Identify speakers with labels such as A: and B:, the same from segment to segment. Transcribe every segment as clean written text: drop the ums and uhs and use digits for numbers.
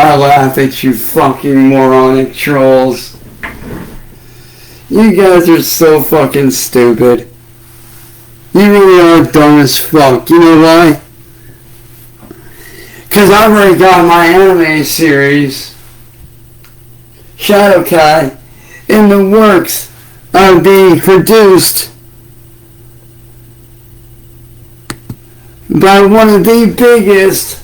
A: I laugh at you fucking moronic trolls. You guys are so fucking stupid. You really are dumb as fuck. You know why? Because I've already got my anime series, Shadow Kai, in the works of being produced by one of the biggest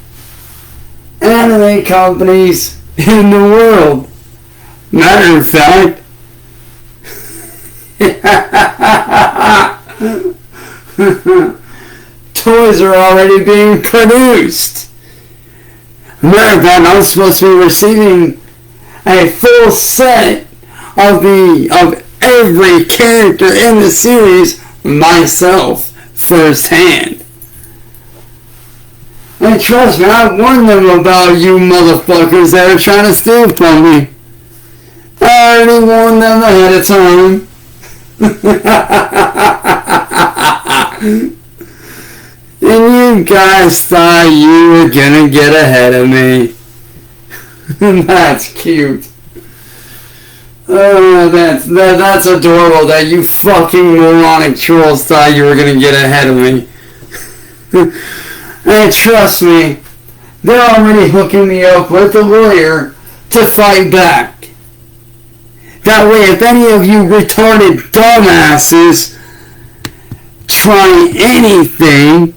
A: anime companies in the world. Matter of fact, toys are already being produced. Matter of fact, I'm supposed to be receiving a full set of every character in the series myself firsthand. And trust me, I warned them about you motherfuckers that are trying to steal from me. I already warned them ahead of time. And you guys thought you were gonna get ahead of me. That's cute. Oh, that's adorable that you fucking moronic trolls thought you were gonna get ahead of me. And trust me, they're already hooking me up with a lawyer to fight back. That way, if any of you retarded dumbasses try anything,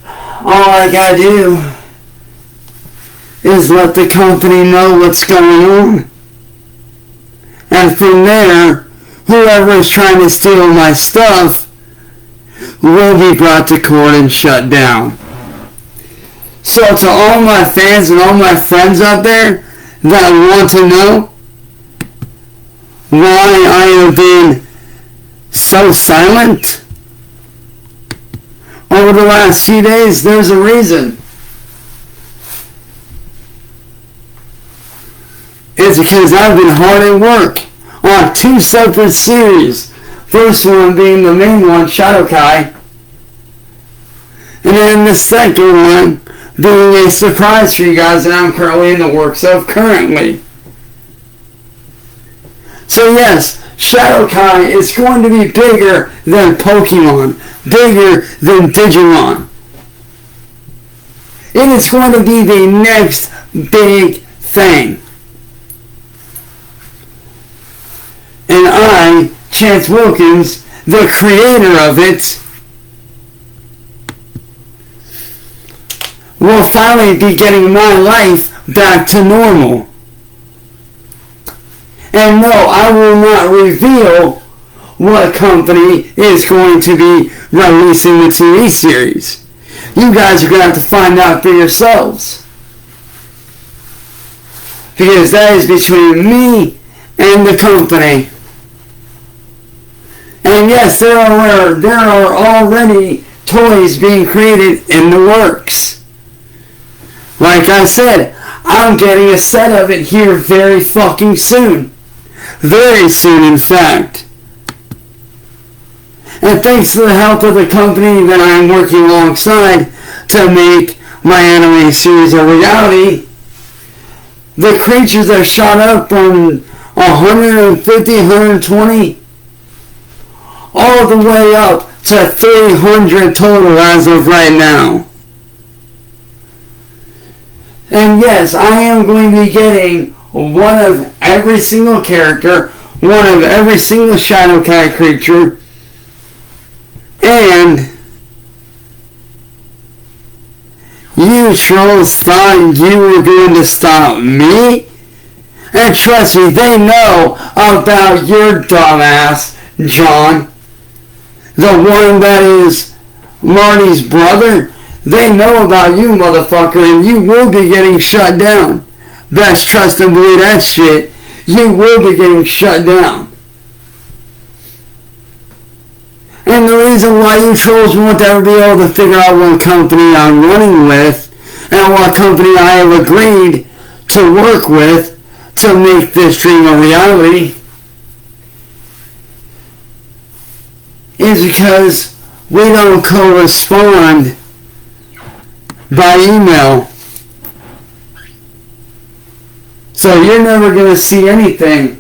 A: all I gotta do is let the company know what's going on. And from there, whoever is trying to steal my stuff will be brought to court and shut down. So to all my fans and all my friends out there that want to know why I have been so silent over the last few days, there's a reason. It's because I've been hard at work on 2 separate series. First one being the main one, Shadow Kai. And then the second one being a surprise for you guys that I'm currently in the works of currently. So yes, Shadow Kai is going to be bigger than Pokemon, bigger than Digimon. It is going to be the next big thing. And I, Chance Wilkins, the creator of it, will finally be getting my life back to normal. And no, I will not reveal what company is going to be releasing the TV series. You guys are going to have to find out for yourselves. Because that is between me and the company. And yes, there are already toys being created in the works. Like I said, I'm getting a set of it here very fucking soon. Very soon, in fact. And thanks to the help of the company that I'm working alongside to make my anime series a reality, the creatures are shot up from 150, 120, all the way up to 300 total as of right now. And yes, I am going to be getting one of every single character, one of every single Shadow Cat creature, and you trolls thought you were going to stop me? And trust me, they know about your dumbass, John, the one that is Marty's brother. They know about you, motherfucker, and you will be getting shut down. Best trust and believe that shit. You will be getting shut down. reason why you trolls won't ever be able to figure out what company I'm running with and what company I have agreed to work with to make this dream a reality is because we don't correspond by email. So you're never going to see anything.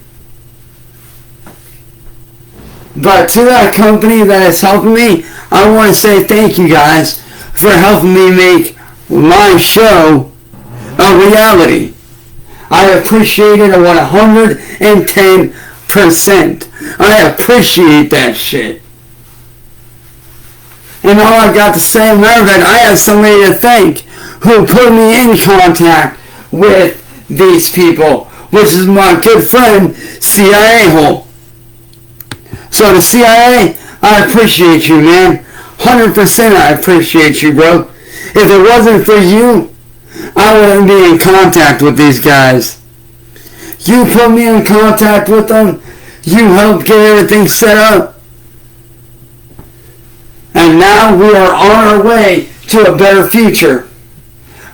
A: But to that company that is helping me, I want to say thank you guys for helping me make my show a reality. I appreciate it 110%. I appreciate that shit. And all I've got to say, remember that I have somebody to thank who put me in contact with these people, which is my good friend, CIA Hole. So the CIA, I appreciate you, man. 100% I appreciate you, bro. If it wasn't for you, I wouldn't be in contact with these guys. You put me in contact with them. You helped get everything set up. And now we are on our way to a better future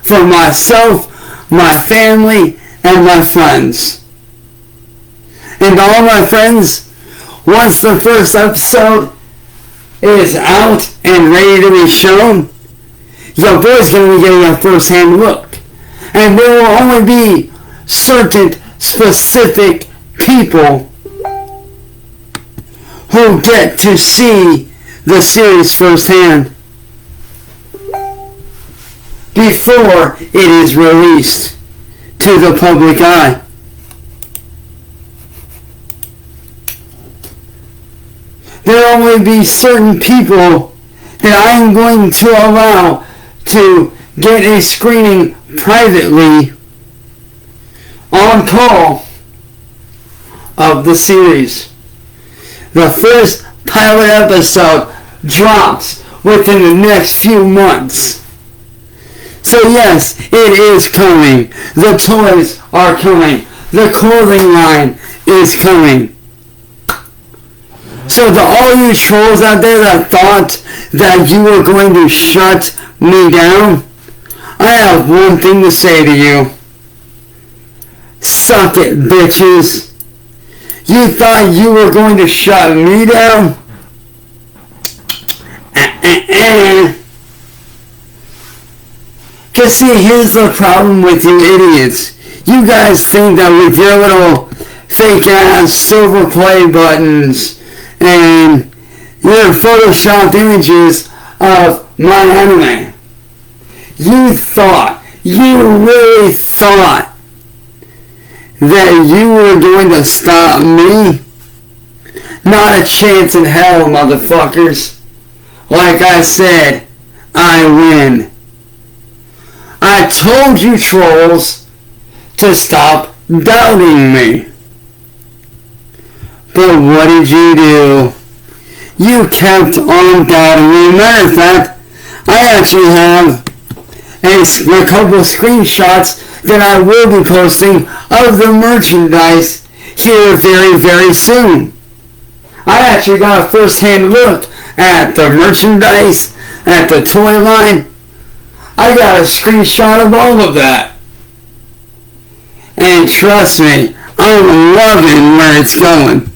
A: for myself, my family, and my friends. And all my friends, once the first episode is out and ready to be shown, your boy's going to be getting a first-hand look. And there will only be certain specific people who get to see the series firsthand before it is released to the public eye. There will only be certain people that I am going to allow to get a screening privately on call of the series. The first pilot episode drops within the next few months. So yes, it is coming. The toys are coming. The clothing line is coming. So to all you trolls out there that thought that you were going to shut me down, I have one thing to say to you. Suck it, bitches. You thought you were going to shut me down? Cause see, here's the problem with you idiots. You guys think that with your little fake ass silver play buttons and your photoshopped images of my anime, you really thought that you were going to stop me? Not a chance in hell, motherfuckers. Like I said, I win. I told you trolls to stop doubting me. But what did you do? You kept on doubting me. Matter of fact, I actually have a couple screenshots that I will be posting of the merchandise here very, very soon. I actually got a first-hand look at the merchandise, at the toy line. I got a screenshot of all of that. And trust me, I'm loving where it's going.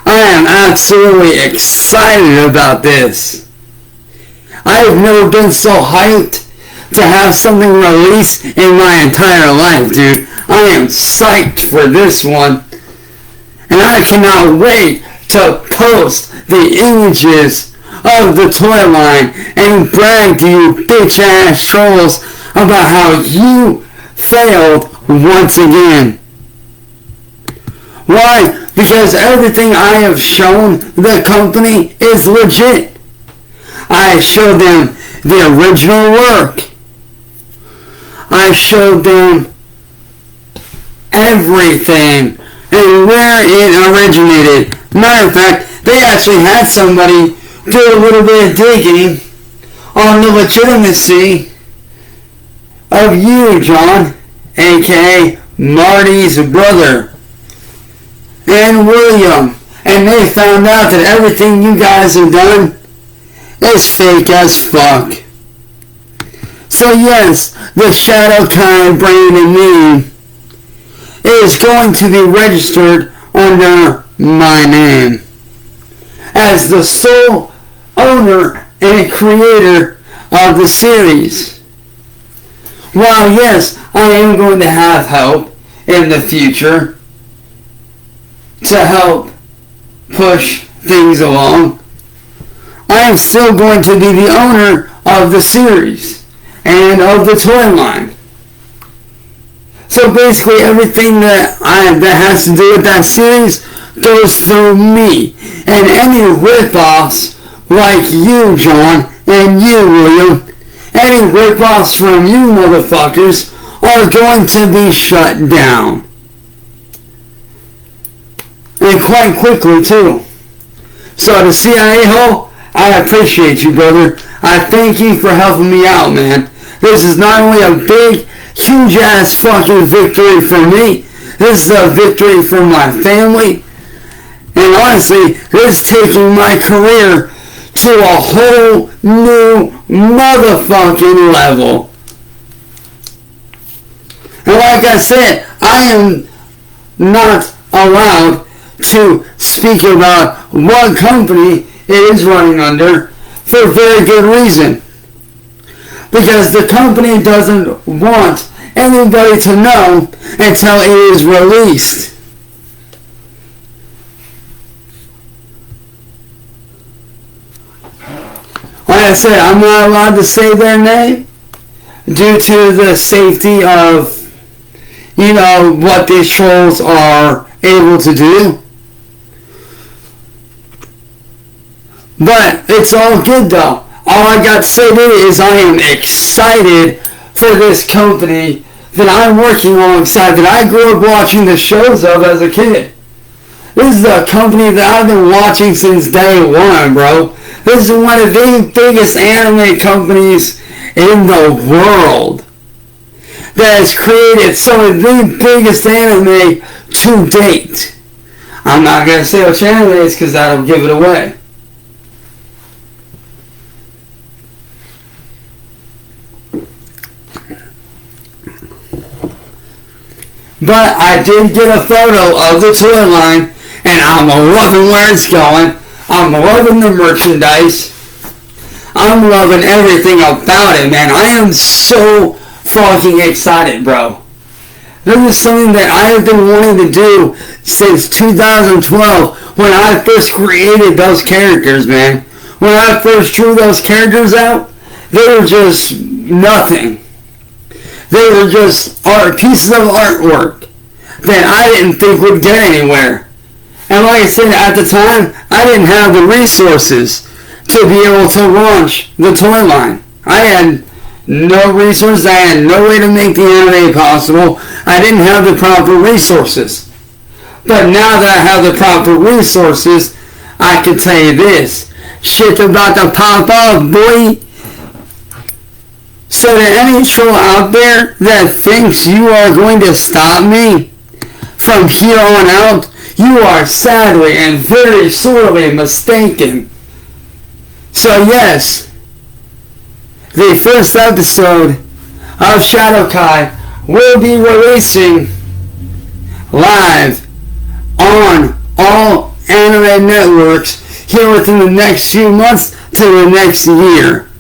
A: I am absolutely excited about this. I have never been so hyped to have something released in my entire life, dude. I am psyched for this one. And I cannot wait to post the images of the toy line and brag to you bitch ass trolls about how you failed once again. Why? Because everything I have shown the company is legit. I showed them the original work. I showed them everything and where it originated. Matter of fact, they actually had somebody do a little bit of digging on the legitimacy of you, John, aka Marty's brother, and William, and they found out that everything you guys have done is fake as fuck. So yes, the Shadow Kai brand name is going to be registered under my name as the sole owner and creator of the series. While yes, I am going to have help in the future to help push things along, I am still going to be the owner of the series and of the toy line. So basically everything that has to do with that series goes through me. And any rip-offs like you, John, and you, William, any rip-offs from you motherfuckers are going to be shut down. And quite quickly, too. So the CIA hole, I appreciate you, brother. I thank you for helping me out, man. This is not only a big, huge-ass fucking victory for me, this is a victory for my family. And honestly, it's taking my career to a whole new motherfucking level. And like I said, I am not allowed to speak about what company it is running under for very good reason. Because the company doesn't want anybody to know until it is released. Like I said, I'm not allowed to say their name due to the safety of, what these trolls are able to do. But it's all good though. All I got to say today is I am excited for this company that I'm working alongside, that I grew up watching the shows of as a kid. This is a company that I've been watching since day one, bro. This is one of the biggest anime companies in the world that has created some of the biggest anime to date. I'm not going to say which anime it is because that'll give it away. But I did get a photo of the toy line, and I'm loving where it's going. I'm loving the merchandise. I'm loving everything about it, man. I am so fucking excited, bro. This is something that I have been wanting to do since 2012 when I first created those characters, man. When I first drew those characters out, they were just nothing. They were just pieces of artwork that I didn't think would get anywhere. And like I said, at the time, I didn't have the resources to be able to launch the toy line. I had no resources. I had no way to make the anime possible. I didn't have the proper resources. But now that I have the proper resources, I can tell you this. Shit about to pop off, boy. So to any troll out there that thinks you are going to stop me from here on out, you are sadly and very sorely mistaken. So yes, the first episode of Shadow Kai will be releasing live on all anime networks here within the next few months to the next year.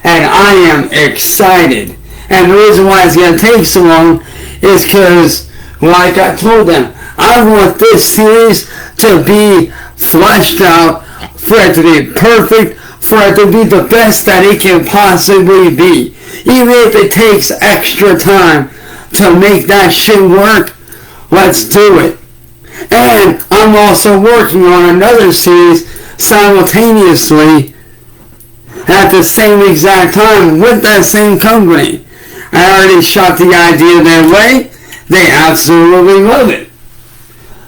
A: And I am excited. And the reason why it's going to take so long is because, like I told them, I want this series to be fleshed out, for it to be perfect, for it to be the best that it can possibly be. Even if it takes extra time to make that shit work, let's do it. And I'm also working on another series simultaneously at the same exact time with that same company. I already shot the idea their way. They absolutely love it.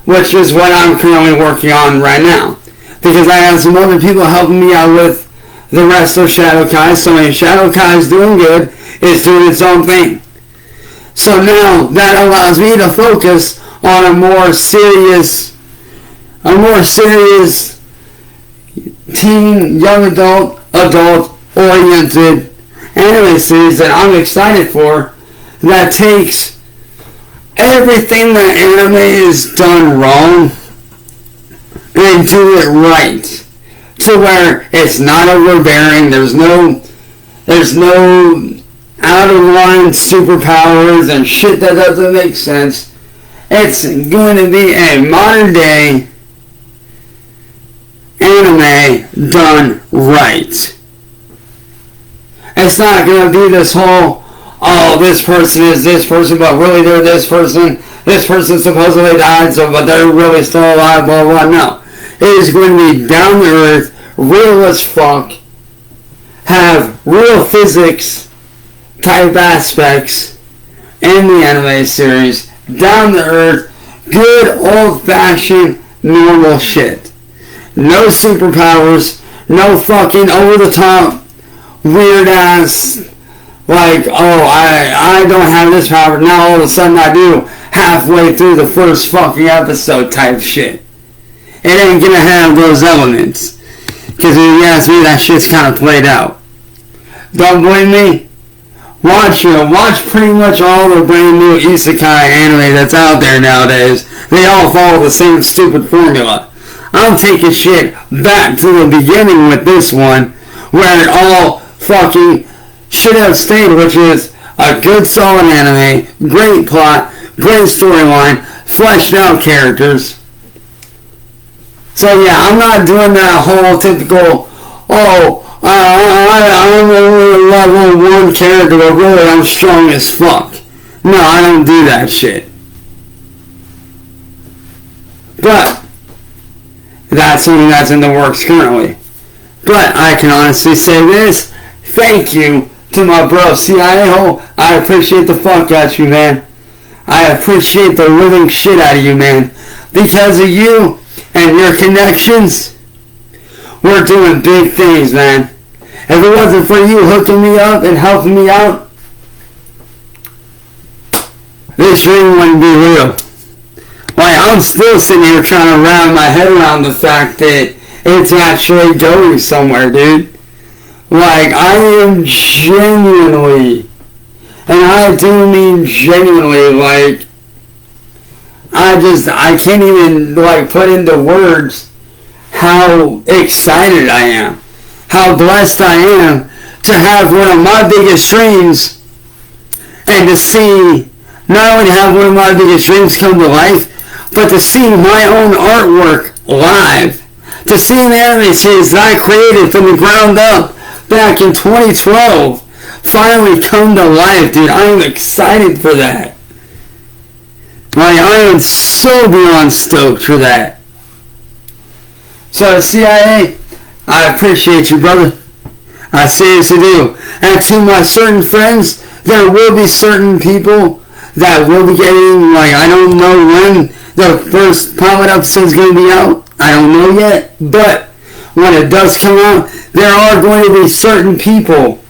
A: Which is what I'm currently working on right now. Because I have some other people helping me out with the rest of Shadow Kai. So Shadow Kai is doing good. It's doing its own thing. So now that allows me to focus on a more serious a more serious teen, young adult-oriented anime series that I'm excited for, that takes everything that anime is done wrong and do it right, to where it's not overbearing. There's no out of line superpowers and shit that doesn't make sense. It's going to be a modern day anime done right. It's not going to be this whole, oh, this person is this person, but really they're this person. This person supposedly died, so but they're really still alive, blah, blah, no. It is going to be down to earth, real as fuck, have real physics type aspects in the anime series, down to earth, good old fashioned normal shit. No superpowers, no fucking over the top weird ass, like, oh, I don't have this power, now all of a sudden I do, halfway through the first fucking episode type shit. It ain't gonna have those elements. Because if you ask me, that shit's kind of played out. Don't blame me. Watch pretty much all the brand new isekai anime that's out there nowadays. They all follow the same stupid formula. I'm taking shit back to the beginning with this one, where it all fucking should have stayed, which is a good solid anime, great plot, great storyline, fleshed out characters. So yeah, I'm not doing that whole typical, oh, I'm a level 1 character, but really I'm strong as fuck. No, I don't do that shit. But that's something that's in the works currently. But I can honestly say this, thank you to my bro CIA. I appreciate the fuck out you, man. I appreciate the living shit out of you, man. Because of you and your connections, we're doing big things, man. If it wasn't for you hooking me up and helping me out, this dream wouldn't be real. Like, I'm still sitting here trying to wrap my head around the fact that it's actually going somewhere, dude. Like, I am genuinely, and I do mean genuinely, like, I can't even, like, put into words how excited I am, how blessed I am to have one of my biggest dreams, and to see, not only have one of my biggest dreams come to life, but to see my own artwork live, to see an anime series that I created from the ground up back in 2012 finally come to life, dude. I am excited for that. Like, I am so beyond stoked for that. So, CIA, I appreciate you, brother. I seriously do. And to my certain friends, there will be certain people that will be getting, like, I don't know when the first pilot episode is going to be out. I don't know yet. But when it does come out, there are going to be certain people,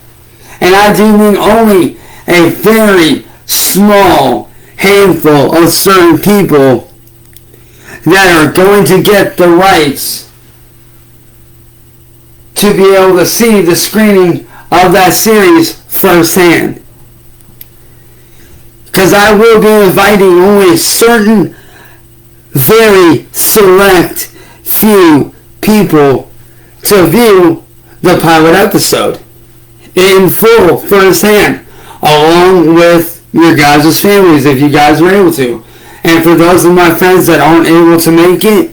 A: and I do mean only a very small handful of certain people, that are going to get the rights to be able to see the screening of that series firsthand. Because I will be inviting only certain very select few people to view the pilot episode in full, firsthand, along with your guys' families if you guys are able to. And for those of my friends that aren't able to make it,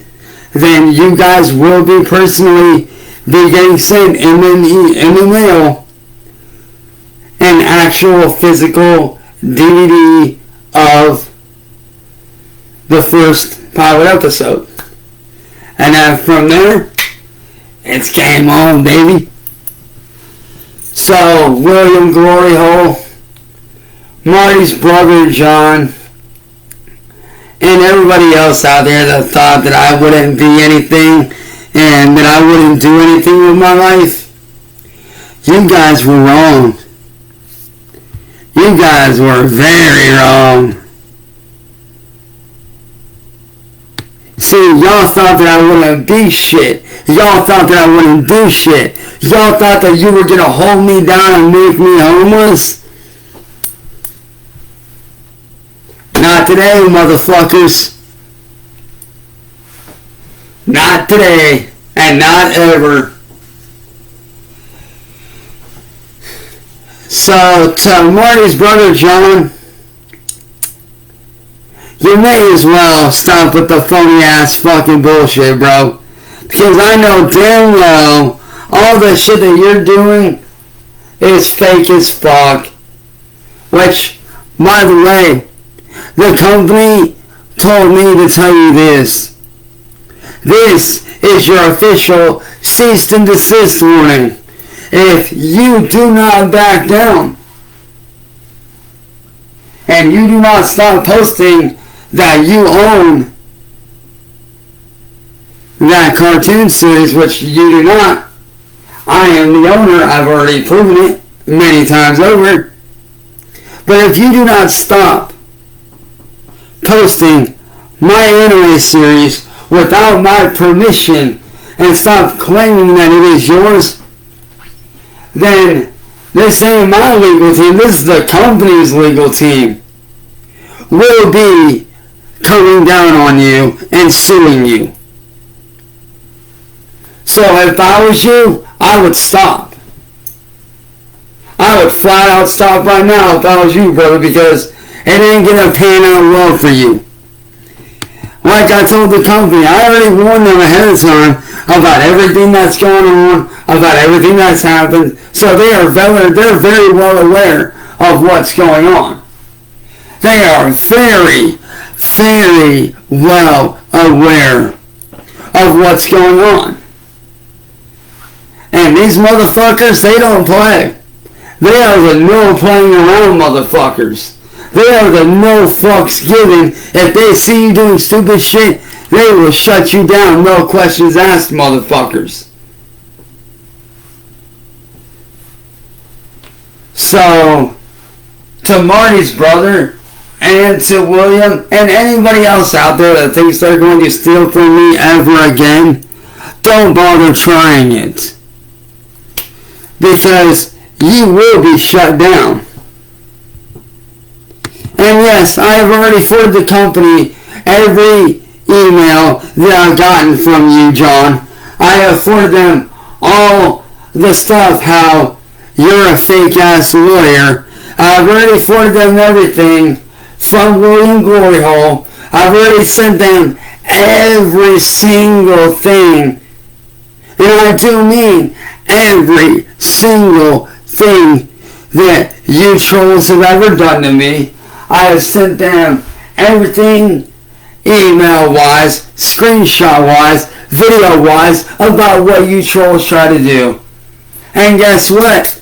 A: then you guys will be personally be getting sent in the mail an actual physical DVD of the first pilot episode. And then from there, it's game on, baby. So, William Glory Hole, Marty's brother John, and everybody else out there that thought that I wouldn't be anything and that I wouldn't do anything with my life, you guys were wrong. You guys were very wrong. See, y'all thought that I wouldn't be shit. Y'all thought that I wouldn't do shit. Y'all thought that you were gonna hold me down and make me homeless? Not today, motherfuckers. Not today, and not ever. So, to Marty's brother John, you may as well stop with the phony ass fucking bullshit, bro. Because I know damn well all the shit that you're doing is fake as fuck. Which, by the way, the company told me to tell you this. This is your official cease and desist warning. If you do not back down and you do not stop posting that you own that cartoon series, which you do not, I am the owner, I've already proven it many times over. But if you do not stop posting my anime series without my permission and stop claiming that it is yours, then this ain't my legal team, this is the company's legal team, will be coming down on you and suing you. So if I was you, I would stop. I would flat out stop right now if I was you, brother, because it ain't gonna pan out well for you. Like I told the company, I already warned them ahead of time about everything that's going on, about everything that's happened. So they're very well aware of what's going on. They are very, very well aware of what's going on. And these motherfuckers, they don't play. They are the no playing around motherfuckers. They are the no fucks given. If they see you doing stupid shit, they will shut you down, no questions asked, motherfuckers. So, to Marty's brother, and to William, and anybody else out there that thinks they're going to steal from me ever again, don't bother trying it. Because you will be shut down. And yes, I have already forwarded the company every email that I've gotten from you, John. I have forwarded them all the stuff, how you're a fake ass lawyer. I've already forwarded them everything from William Glory Hole. I've already sent them every single thing. And I do mean every single thing that you trolls have ever done to me. I have sent them everything email-wise, screenshot-wise, video-wise about what you trolls try to do. And guess what?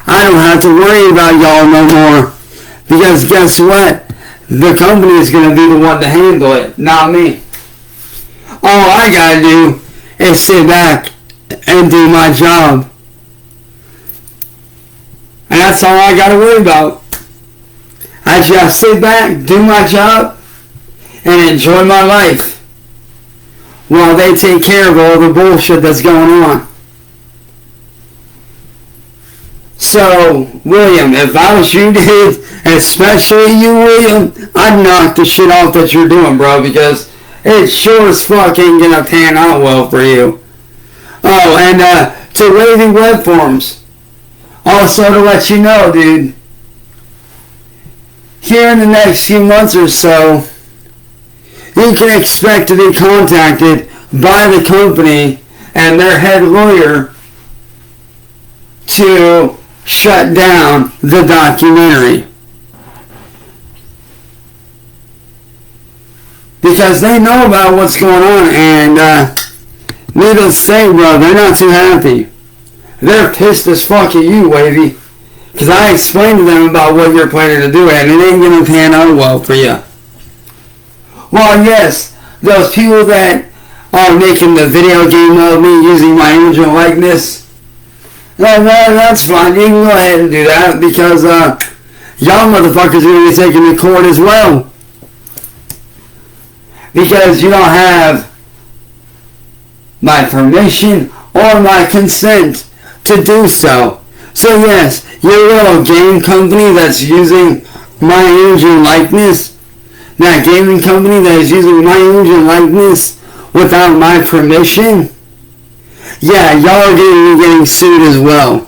A: I don't have to worry about y'all no more. Because guess what? The company is going to be the one to handle it, not me. All I gotta do is sit back and do my job. And that's all I gotta worry about. I just sit back, do my job, and enjoy my life while they take care of all the bullshit that's going on. So, William, if I was you, dude, especially you, William, I'd knock the shit off that you're doing, bro, because it sure as fuck ain't gonna pan out well for you. Oh, and to Wavy Web Forms, also to let you know, dude, here in the next few months or so, you can expect to be contacted by the company and their head lawyer to shut down the documentary. Because they know about what's going on, and needless to say, bro, they're not too happy. They're pissed as fuck at you, Wavy. Because I explained to them about what you're planning to do, and it ain't going to pan out well for you. Well, yes, those people that are making the video game of me using my image and likeness, that's fine. You can go ahead and do that, because y'all motherfuckers are going to be taken to court as well. because you don't have my permission or my consent to do so. So yes, your little game company that's using my image and likeness, that gaming company that is using my image and likeness without my permission, yeah, y'all are getting sued as well.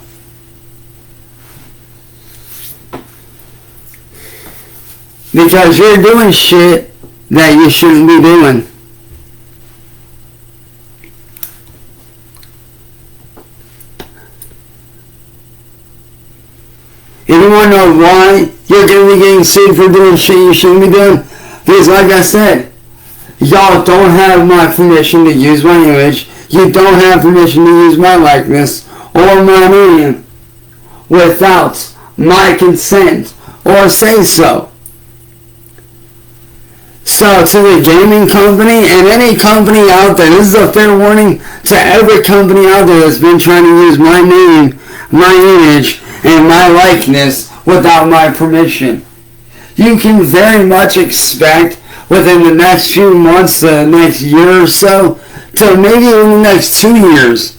A: Because you're doing shit that you shouldn't be doing. If you want to know why you're going to be getting sued for doing shit you shouldn't be doing, because like I said, y'all don't have my permission to use my image. You don't have permission to use my likeness or my name without my consent or say so. So to the gaming company and any company out there, this is a fair warning to every company out there that's been trying to use my name, my image, and my likeness without my permission. You can very much expect within the next few months, the next year or so, to maybe even the next 2 years,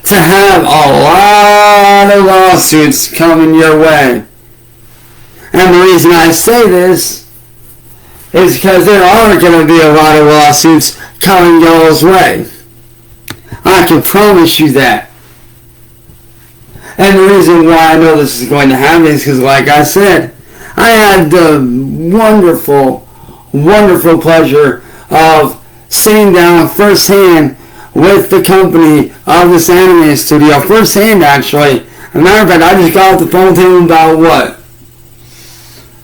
A: to have a lot of lawsuits coming your way. And the reason I say this is because there are going to be a lot of lawsuits coming y'all's way. I can promise you that. And the reason why I know this is going to happen is because, like I said, I had the wonderful, wonderful pleasure of sitting down firsthand with the company of this anime studio. Firsthand, actually. As a matter of fact, I just got off the phone with him about what?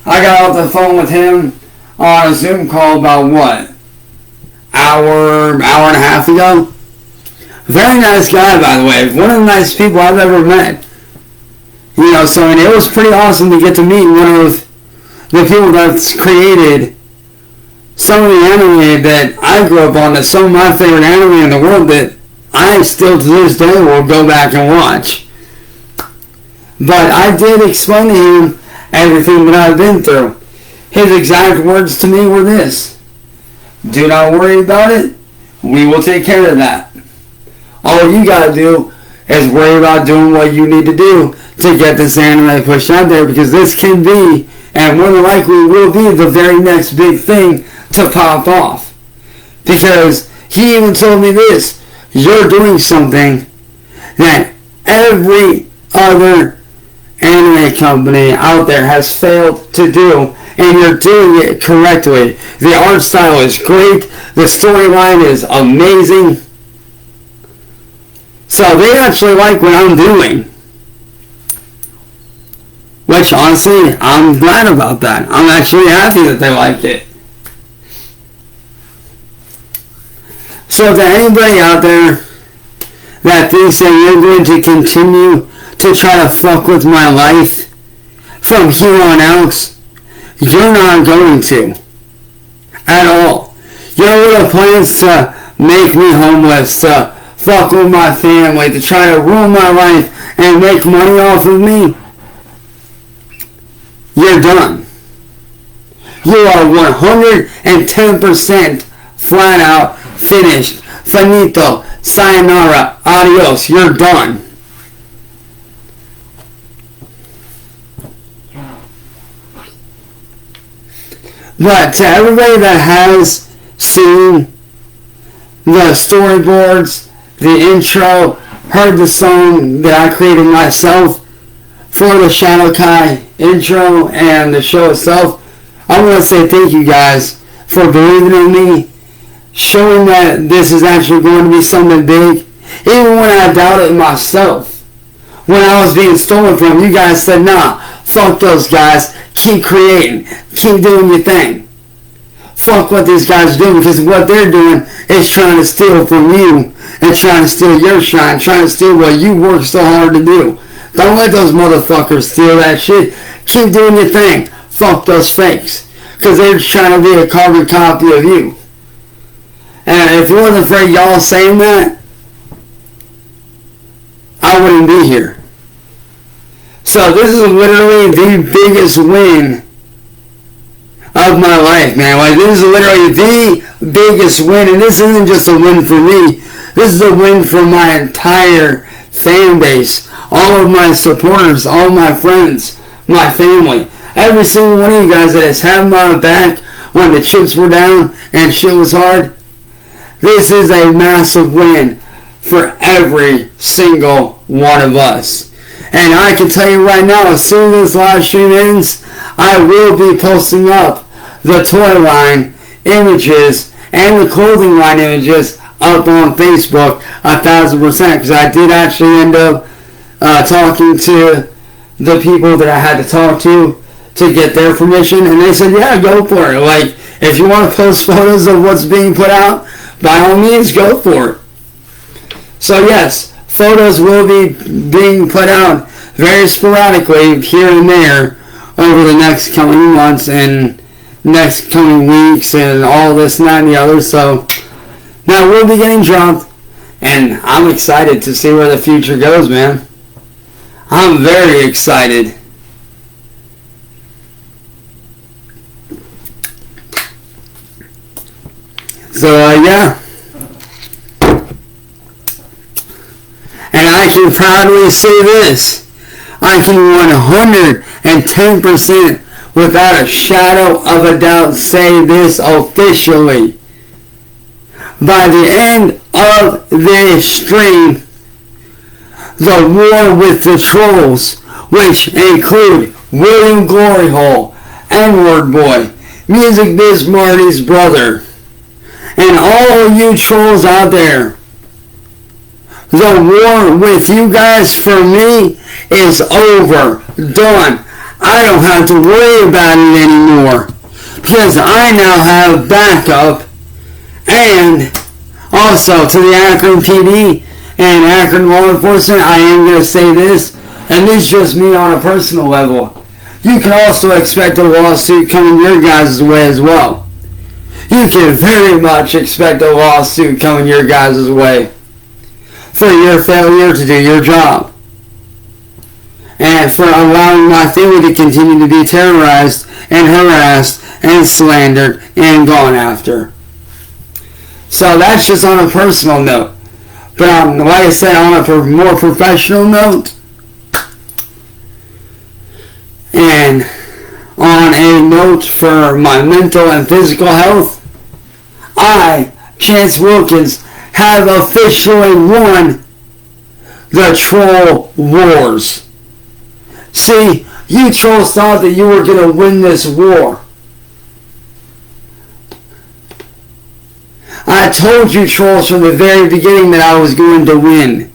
A: I got off the phone with him on a Zoom call about what? Hour and a half ago? Very nice guy, by the way. One of the nicest people I've ever met. You know, so and it was pretty awesome to get to meet one of the people that's created some of the anime that I grew up on, that's some of my favorite anime in the world that I still to this day will go back and watch. But I did explain to him everything that I've been through. His exact words to me were this: do not worry about it. We will take care of that. All you gotta do is worry about doing what you need to do to get this anime pushed out there, because this can be, and more than likely will be, the very next big thing to pop off. Because he even told me this: you're doing something that every other anime company out there has failed to do, and you're doing it correctly. The art style is great. The storyline is amazing. So they actually like what I'm doing. Which, honestly, I'm glad about that. I'm actually happy that they like it. So to anybody out there that thinks that you're going to continue to try to fuck with my life from here on out, you're not going to. At all. Your little plans to make me homeless, to fuck with my family, to try to ruin my life and make money off of me, you're done. You are 110% flat out finished. Finito. Sayonara. Adios. You're done. But to everybody that has seen the storyboards, the intro, heard the song that I created myself for the Shadow Kai intro and the show itself, I want to say thank you guys for believing in me, showing that this is actually going to be something big. Even when I doubted myself, when I was being stolen from, you guys said, nah, fuck those guys, keep creating, keep doing your thing. Fuck what these guys are doing, because what they're doing is trying to steal from you and trying to steal your shine, trying to steal what you work so hard to do. Don't let those motherfuckers steal that shit. Keep doing your thing. Fuck those fakes, because they're just trying to be a carbon copy of you. And if it wasn't for y'all saying that, I wouldn't be here. So this is literally the biggest win of my life, man. Like, this is literally the biggest win, and this isn't just a win for me. This is a win for my entire fan base, all of my supporters, all my friends, my family. Every single one of you guys that has had my back when the chips were down and shit was hard. This is a massive win for every single one of us. And I can tell you right now, as soon as this live stream ends, I will be posting up the toy line images and the clothing line images up on Facebook 1,000%, because I did actually end up talking to the people that I had to talk to get their permission, and they said, yeah, go for it. Like, if you want to post photos of what's being put out, by all means, go for it. So yes, photos will be being put out very sporadically here and there over the next coming months and next coming weeks and all this and that and the other. So now we'll be getting dropped, and I'm excited to see where the future goes, man. I'm very excited. So, yeah. And I can proudly say this. I can 110% without a shadow of a doubt say this officially. By the end of this stream, the war with the trolls, which include William Gloryhole, N-Word Boy, Music Biz Marty's brother, and all you trolls out there, the war with you guys for me is over, done. I don't have to worry about it anymore, because I now have backup. And also to the Akron PD and Akron law enforcement, I am going to say this, and this is just me on a personal level. You can also expect a lawsuit coming your guys' way as well. You can very much expect a lawsuit coming your guys' way for your failure to do your job, and for allowing my family to continue to be terrorized and harassed and slandered and gone after. So that's just on a personal note. But like I said, on a more professional note, and on a note for my mental and physical health, I, Chance Wilkins, have officially won the troll wars. See, you trolls thought that you were going to win this war. I told you trolls from the very beginning that I was going to win.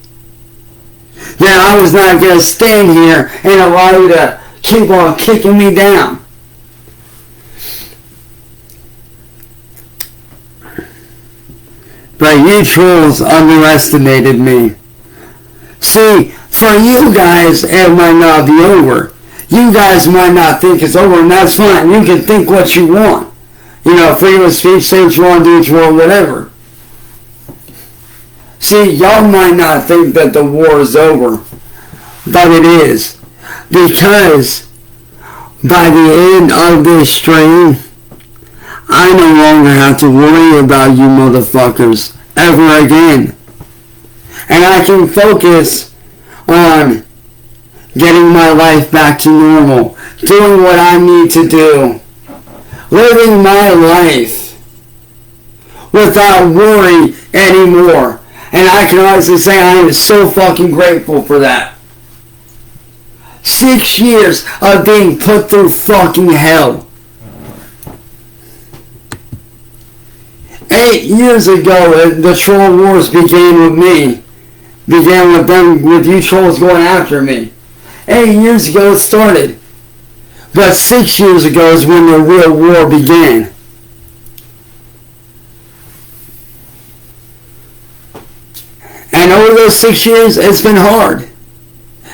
A: That I was not going to stand here and allow you to keep on kicking me down. But you trolls underestimated me. See, for you guys, it might not be over. You guys might not think it's over, and that's fine. You can think what you want. You know, freedom of speech, say what you want, do what you want, whatever. See, y'all might not think that the war is over, but it is. Because by the end of this stream, I no longer have to worry about you motherfuckers ever again. And I can focus on getting my life back to normal, doing what I need to do, living my life without worry anymore. And I can honestly say I am so fucking grateful for that. 6 years of being put through fucking hell. 8 years ago, the troll wars began with me. Began with them, with you trolls going after me. 8 years ago it started. But 6 years ago is when the real war began. And over those 6 years, it's been hard.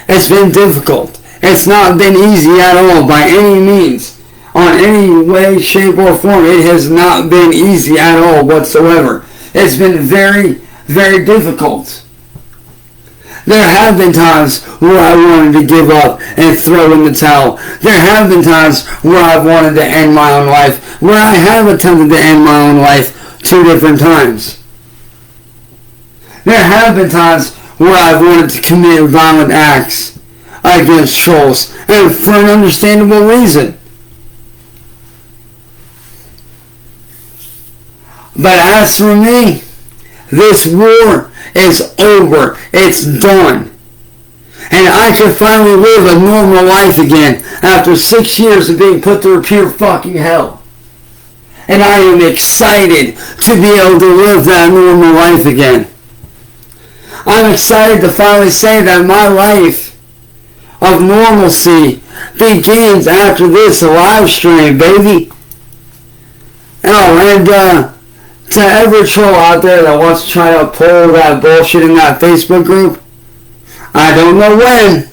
A: It's been difficult. It's not been easy at all by any means. On any way, shape, or form, it has not been easy at all whatsoever. It's been very, very difficult. There have been times where I wanted to give up and throw in the towel. There have been times where I wanted to end my own life, where I have attempted to end my own life 2 different times. There have been times where I've wanted to commit violent acts against trolls, and for an understandable reason. But as for me, this war is over. It's done. And I can finally live a normal life again after 6 years of being put through pure fucking hell. And I am excited to be able to live that normal life again. I'm excited to finally say that my life of normalcy begins after this live stream, baby. Oh, and to every troll out there that wants to try to pull that bullshit in that Facebook group, I don't know when.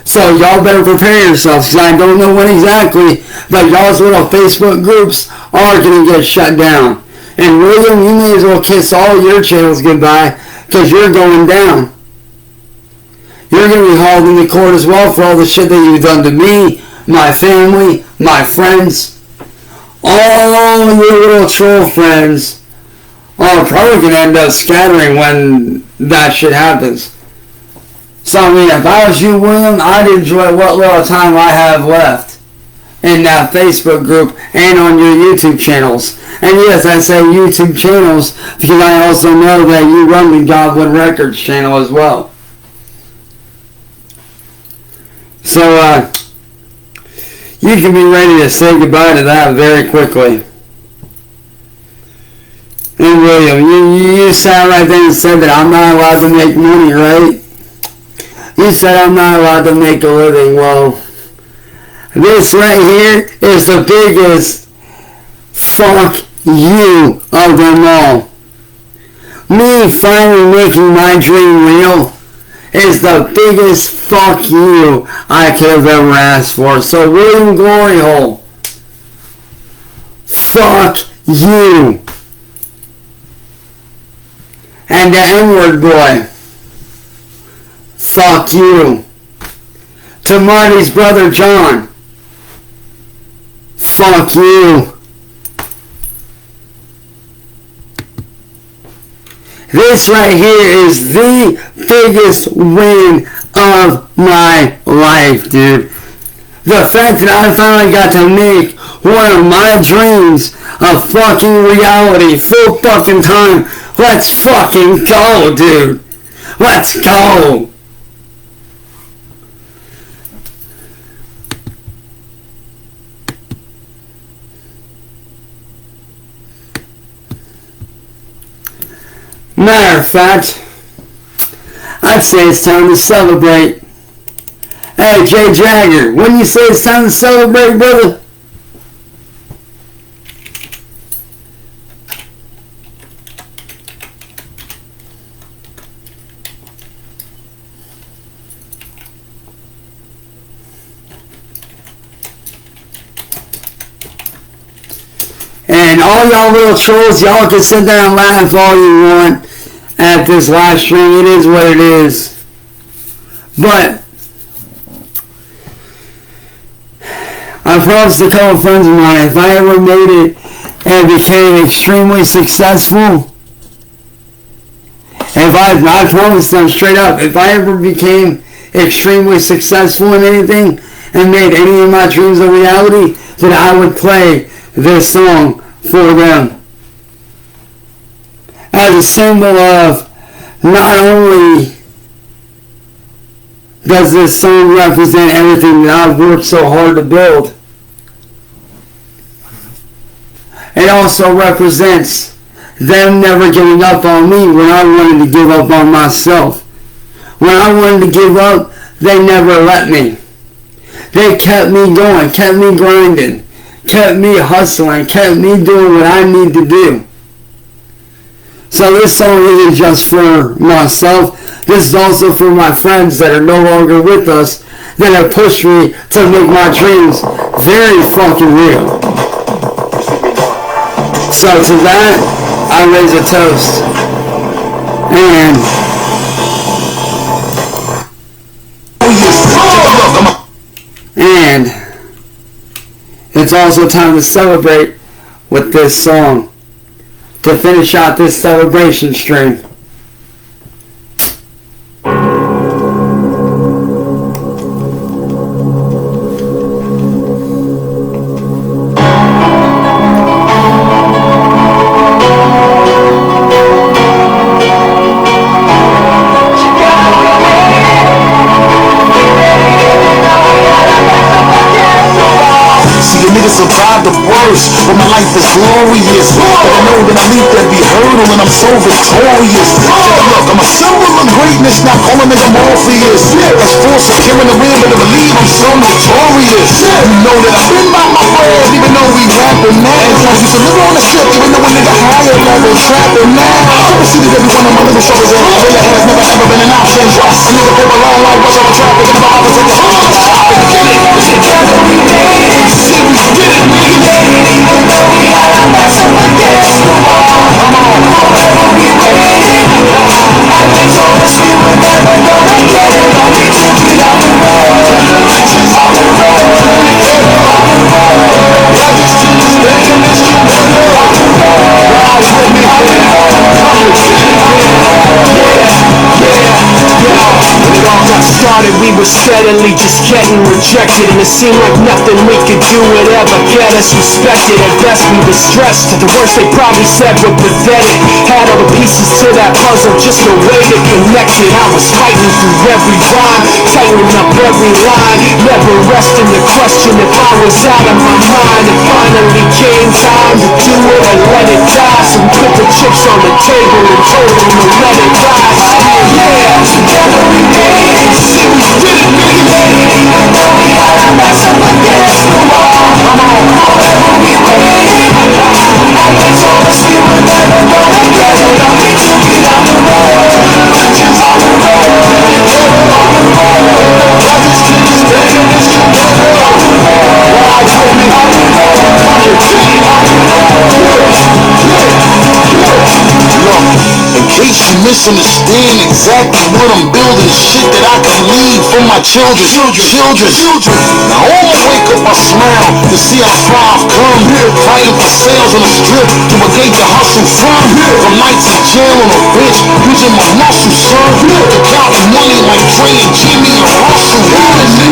A: So y'all better prepare yourselves, because I don't know when exactly, but y'all's little Facebook groups are going to get shut down. And William, you may as well kiss all your channels goodbye, because you're going down. You're going to be hauled into court as well for all the shit that you've done to me, my family, my friends. All your little troll friends are probably going to end up scattering when that shit happens. So, I mean, if I was you, William, I'd enjoy what little time I have left in that Facebook group and on your YouTube channels. And yes, I say YouTube channels because I also know that you run the Goblin Records channel as well. So, you can be ready to say goodbye to that very quickly. And William, you sat right there and said that I'm not allowed to make money, right? You said I'm not allowed to make a living. Well, this right here is the biggest fuck you of them all. Me finally making my dream real is the biggest fuck you I could have ever asked for. So William Gloryhole, fuck you. And the N-word boy, fuck you. To Marty's brother John, fuck you. This right here is the biggest win of my life, dude. The fact that I finally got to make one of my dreams a fucking reality, full fucking time. Let's fucking go, dude. Let's go. Matter of fact, I'd say it's time to celebrate. Hey, Jay Jagger, when you say it's time to celebrate, brother? And all y'all little trolls, y'all can sit there and laugh all you want at this live stream. It is what it is. But I promised a couple friends of mine, if I ever made it and became extremely successful, I promised them straight up, if I ever became extremely successful in anything and made any of my dreams a reality, then I would play this song for them as a symbol of not only does this song represent everything that I've worked so hard to build, it also represents them never giving up on me when I wanted to give up on myself. When I wanted to give up, they never let me. They kept me going, kept me grinding, kept me hustling, kept me doing what I need to do. So this song isn't just for myself. This is also for my friends that are no longer with us, that have pushed me to make my dreams very fucking real. So to that, I raise a toast. And And it's also time to celebrate with this song to finish out this celebration stream.
B: Survive the worst, but my life is glorious. But I know that I meet every hurdle and I'm so victorious. Look, I'm a symbol of greatness, not calling nigga Morpheus. That's force of killing the real, but I believe I'm so notorious. You know that I've been by my bread, even though we rapping now. I used to live on the strip, even though a nigga higher level trapping now. I can see that every one of my little shoulders and really has never ever been an option. A nigga paid a long life, rush over traffic, and I was in the house. Together we made it. See, we did it. Started, we were steadily just getting rejected, and it seemed like nothing we could do would ever get us respected. At best we were stressed, at the worst they probably said we're pathetic. Had all the pieces to that puzzle, just a way to connect it. I was fighting through every rhyme, tightening up every line, never resting to question if I was out of my mind. It finally came time to do it and let it die. So we put the chips on the table and told them to let it die. Yeah, together we made it. Misunderstand exactly what I'm building. Shit that I can leave for my children. Now all I wake up I smile to see how far I've come. Fighting for sales on the strip to a gate to hustle from. From nights in jail on a bitch, using my muscle, son. To counting money like Dre and Jimmy and Russell.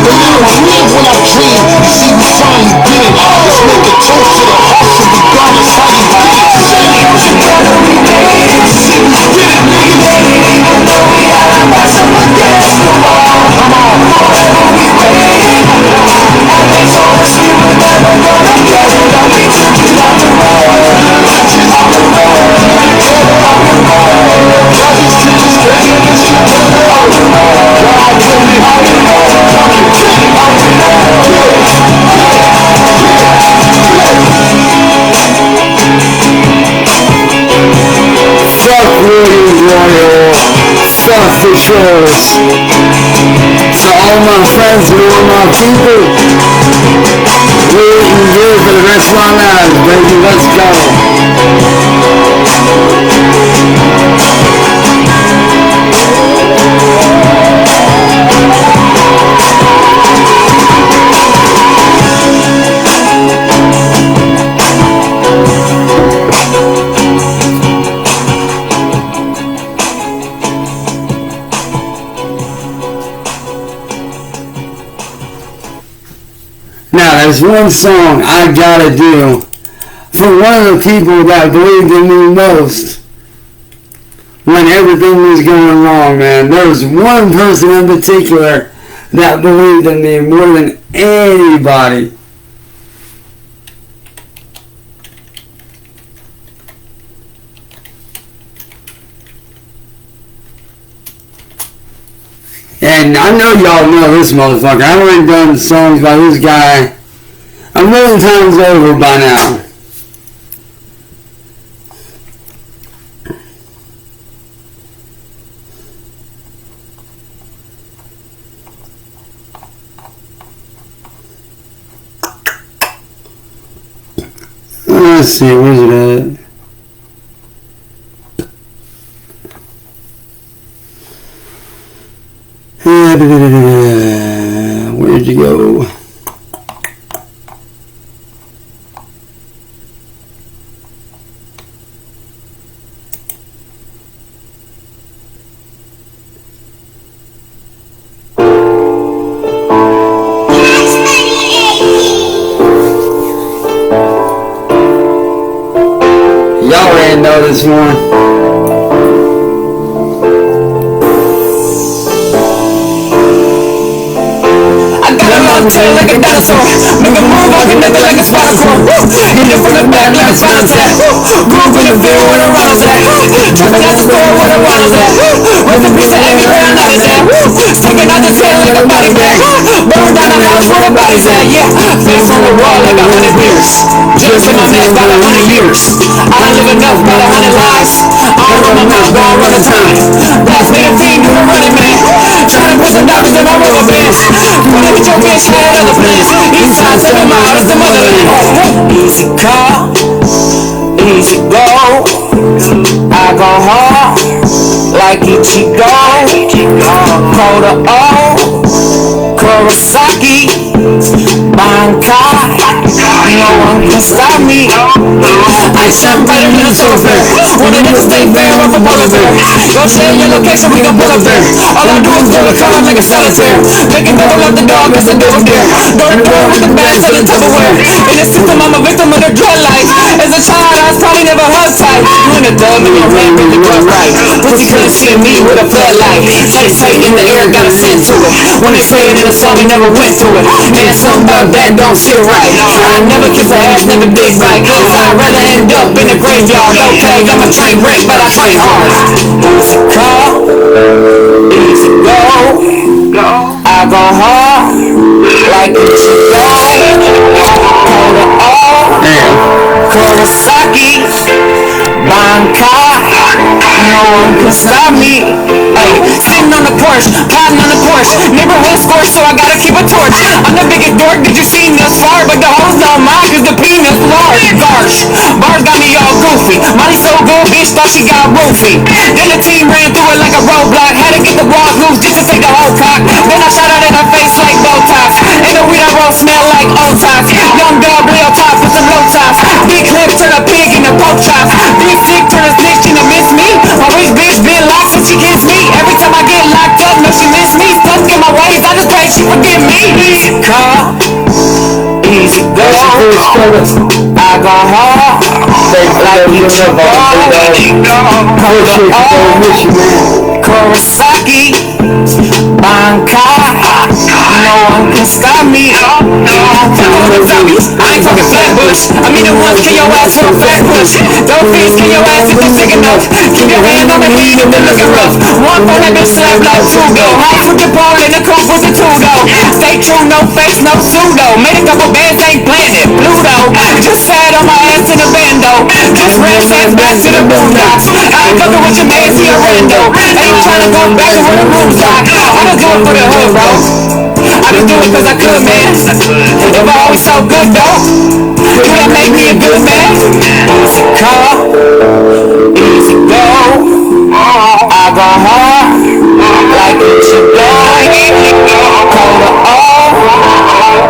B: But now I live when I dream. You see we finally did it. Let's make a toast to the hustle regardless how you get it. Together we made it. See we did it, nigga. Even though we had our backs up against the wall. Come on, forever we waited. And they told us we were never gonna get it. And we took it on the road. Just on the road. On the road. I just took this day and it's on the road. God told me how to go.
A: Fuck William Royal. Fuck the shows. To all my friends and all my people, we eating good for the rest of our lives, baby. Let's go. Now, there's one song I gotta do for one of the people that believed in me most when everything was going wrong, man. There was one person in particular that believed in me more than anybody. And I know y'all know this motherfucker. I've already done songs by this guy a million times over by now. Let's see, where's it at? Where'd you go? know this one.
C: Tail like a dinosaur, make a move, I can make it like a spinal cord. Hit it from the back like a spinal tap. Groove in the field where the Ronald's at. Jumping out the store where the Ronald's at. With a piece of Amy Brown out his at. Sticking out the tail like a body bag. Burn down the house where the body's at. Yeah, face on the wall like 100 beers. Just in my mouth about 100 years. I don't live enough about 100 lives. I don't run my mouth, but I run the time. That's me the fiend, you the running man. Trying to put some dollars in my rubber bands. Put it with your bitch. Other plans, Eastside 7 miles to motherland. Easy come, easy go. I go hard like Ichigo. Koda O, Kurosaki, Bankai. No one can stop me. I shine brighter than a solar flare. Wanna hit the state fair off a polar bear. Go share your location, we can pull up there. All I do is go to color like a solitaire. Making double up the dog, that's a double dare. Go to door with the bags on the Tupperware. In the system, I'm a victim of the drug life. As a child, I was probably never hugged tight. You in a dub and your man really was right. Pussy couldn't see me with a floodlight. Tight in the air, got a sense to it. When they say it in a song, we never went to it. Man, something about that don't sit right. I never kiss a ass, never dig right. Cause I'd rather end up in the graveyard. Okay, I'm a train wreck, but I train hard. Easy come, easy go. I go hard like Ichigo. Koda O, Kurosaki, Bankai. No one can stop me. Ay, sitting on the porch, plotting on the porch. Neighborhood scorched, so I gotta keep a torch. I'm the biggest dork that you seen thus far, but the hoes don't mind cause the penis large. Garsh, bars got me all goofy. Molly so good, bitch thought she got roofie. Then the team ran through it like a roadblock. Had to get the walls loose just to take the whole cock. Then I shot her in her face like Botox. And the weed I roll smell like old tops. Young dog, real tops with some low tops. Big clip, turn a pig into pork chops. Big sick, turn a snitch into miss me. My rich bitch been locked since she kissed me. Every time I get locked up, no she miss me. Stuck in my ways, I just pray she forgive me. Easy come, easy go. I go hard like Ichigo. Koda O, Kurosaki, Bankai. No one can stop me. I ain't talking Flatbush. I mean the ones kill your ass for a fat push. Don't face kill your ass if you're sick enough. Keep your hand on the heat if they're looking rough. One phone that bitch slap like two go. House with the pole and the coke with the two though. Stay true, no face, no pseudo. Made a couple bands, ain't planted. Pluto, just sat on my ass in a bando. Just ran fast back to the boondocks. I ain't fucking with your man, he a rando. Ain't trying to go back to where the room's locked. I just do it for the hood, bro. I just do it cause I could, man. If I always so good, though, would that make me a good man? Easy come, easy go. I go hard like Ichigo. Koda O,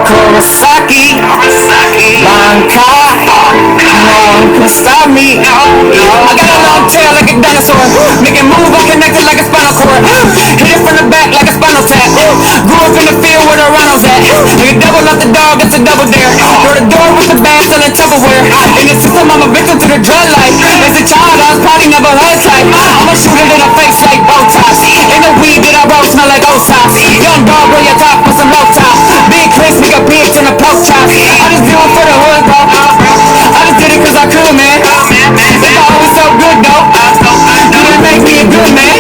C: Kurosaki, Bankai. No one can stop me. I got a long tail like a dinosaur. Making move, I'm connected like a spinal cord. Hit it from the back like a spinal tap. Grew up in the field where the Ronald's at. You double up the dog, that's a double dare. Door to door with the bags on the Tupperware. In the system, I'm a victim to the drug life. As a child, I was probably never hugged tight. I'ma shoot it in the face like Botox. And the weed that I roll smell like old tops. Young dog, roll your top with some low top. Big clips, make a pigs and a pork chop. I just do it for the hood, bro. I just did it cause I could, man. If I always so good, though, you didn't make me a good man.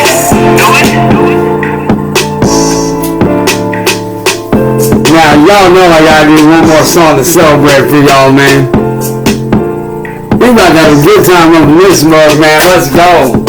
A: Now, y'all know I gotta do one more song to celebrate for y'all, man. We about to have a good time on this mug, man. Let's go.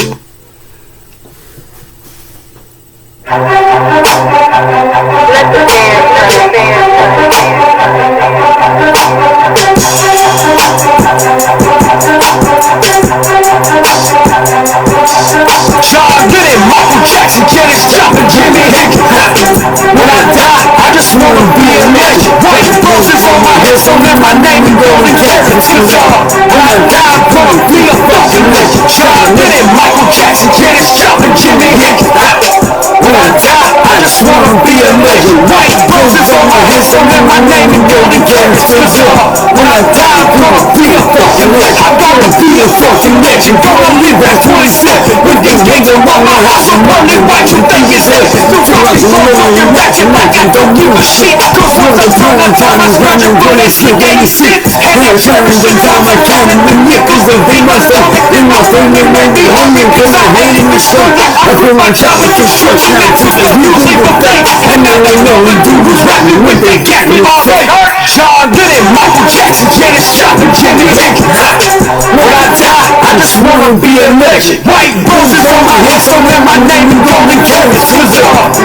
C: John Lennon, Michael Jackson, Janis Joplin, Jimi Hendrix. When I die, I just wanna be a legend. White roses on my head, so let my name be golden carrots to the top. When I die, I'm gonna be a fucking legend. John Lennon, Michael Jackson, Janis Joplin, Jimi Hendrix. When I die, I just wanna be a legend. White roses on my head, So let my name in golden carriage. Cause when I die, I'm gonna be a fucking legend. I'm gonna be a fucking legend. Gonna live at 27 with these gangs around my house. I'm running right, you think it's heaven. Don't talk me so fucking ratchet like I don't give a shit. Cause once I'm done, I'm time is running when they sink 86. And I'm turning them down like counting the nickels and be myself. In my family made me hungry cause I hated me so. I feel like child of construction, I took a huge leap of faith. And now they know the dude was rapping when they got me on fake. John Lennon, Michael Jackson, Janis Joplin, Jimi Hendrix. When I die, I just wanna be a legend. White roses on my head, so let my name in golden carriage. Cause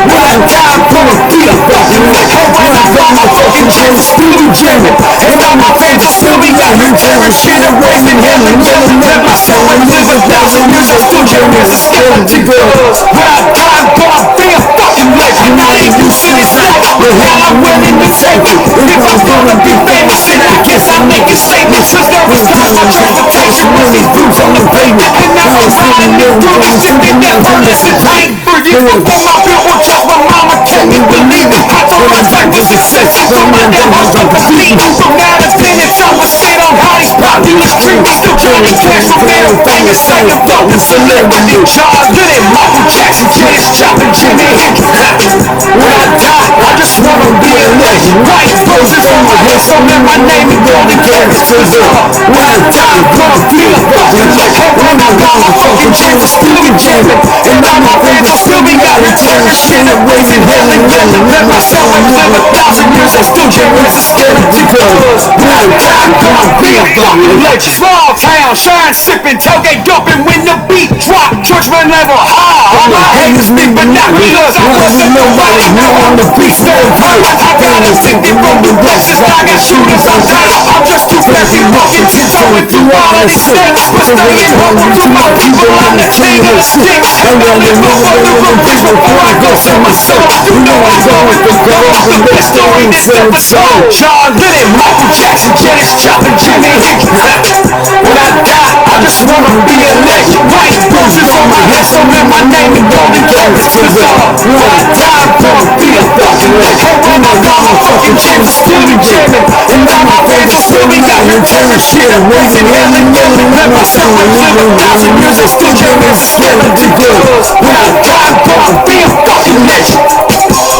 C: when I die, I'm gonna be a fucking legend. When I got my fucking gems, still be jamming. And all my fans will still be out here tearing shit and raising hell and yelling. Let my soul live 1,000 years, I still jamming as a skeleton girl. When I die, I'm gonna be a fucking legend. I ain't do suicide, but hell, I'm willing to take it. If I'm gonna be famous, then I guess I'm making statements. Cause there was times my transportation when these boots on the pavement. And now I'm riding in buildings and they never listen. I ain't breathing before my bill was just my mama can't even believe it. I told my son for success, so my dad was unbelieving. So now the penance I was set on how these populous treat me. Still trying to catch my middle finger, saying fucking celebrity. John Lennon, Michael Jackson, Janis Joplin, Jimi Hendrix. When I die, I just wanna be a legend. White roses on my head, so let my name in golden carriage. Cause when I die, I'm gonna be a fucking legend. When I got my fucking gems, still be jamming. And all my fans will still be out here tearing shit and raising hell and yelling. Let my soul live 1,000 years, I still jamming as a skeleton. Cause when I die, I'm gonna be a fucking legend. Small town, shine, sipping, tailgate dumping when the beat drop. Churchman level high. All my haters me, but not because I wasn't nobody. Know I'm the beast of the pie. I got us thinking rolling blessings. I got shooters on top. I'm just too busy walking, tiptoeing through all of this shit. But staying hungry to my people on the king of the stick. And when they know what they want to be before I go sell my soul. You know I'm going for gold, and they still ain't selling soul. John Lennon, Michael Jackson, Janis Joplin, Jimi Hendrix. When I die, I just wanna be a legend. White roses on my head, so let my name in golden carriage. Cause when I die, I'm gonna be a fucking legend. When I got my fucking gems, still be jamming. And all my fans will still be out here tearing shit and raising hell and yelling. Let my soul live 1,000 years, I still jamming as a skeleton. Cause when I die, I'm gonna be a fucking legend.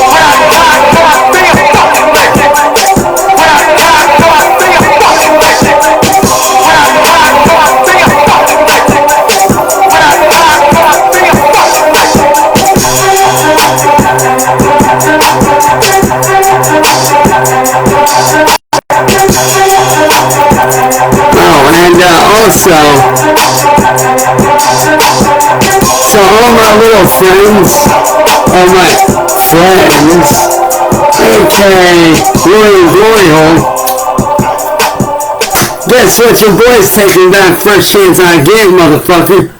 C: When I die, I'm gonna be a fucking legend. When I die, I'm gonna be a fucking legend. When I die, I'm gonna be a fucking legend. When I die, I'm gonna be a fucking legend.
A: Oh, and also, so all my little friends, aka Glory Hole, guess what, your boy's taking that first chance I get, motherfucker.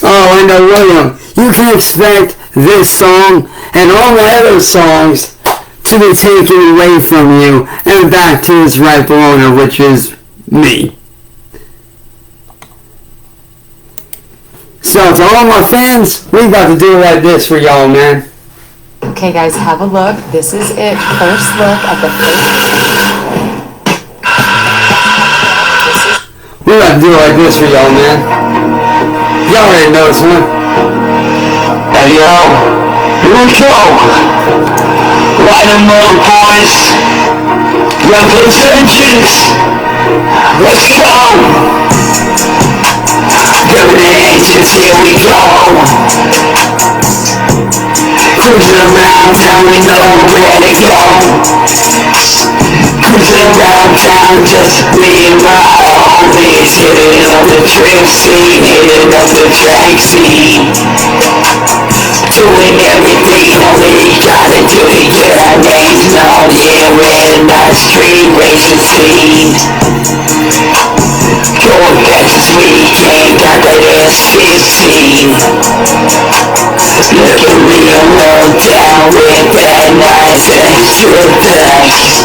A: Oh, and William, you can expect this song and all the other songs to be taken away from you and back to its rightful owner, which is me. So to all my fans, we got to do it like this for y'all, man.
D: Okay guys, have a look. This is it. First look at the
A: We got to do it like this for y'all, man. Y'all already know this one.
B: Hey yo, let's go. Light 'em up, boys. Run those engines. Let's go. Go the engines, here we go. Cruising around town, we know where to go. Cruising around town, just being my homies. Hitting up the trip scene, hitting up the track scene. Doing everything we gotta do to get our names known. Yeah, we're in our street racing scene. Going back this weekend, got that S15. Looking real low down
C: with that nice extra tax.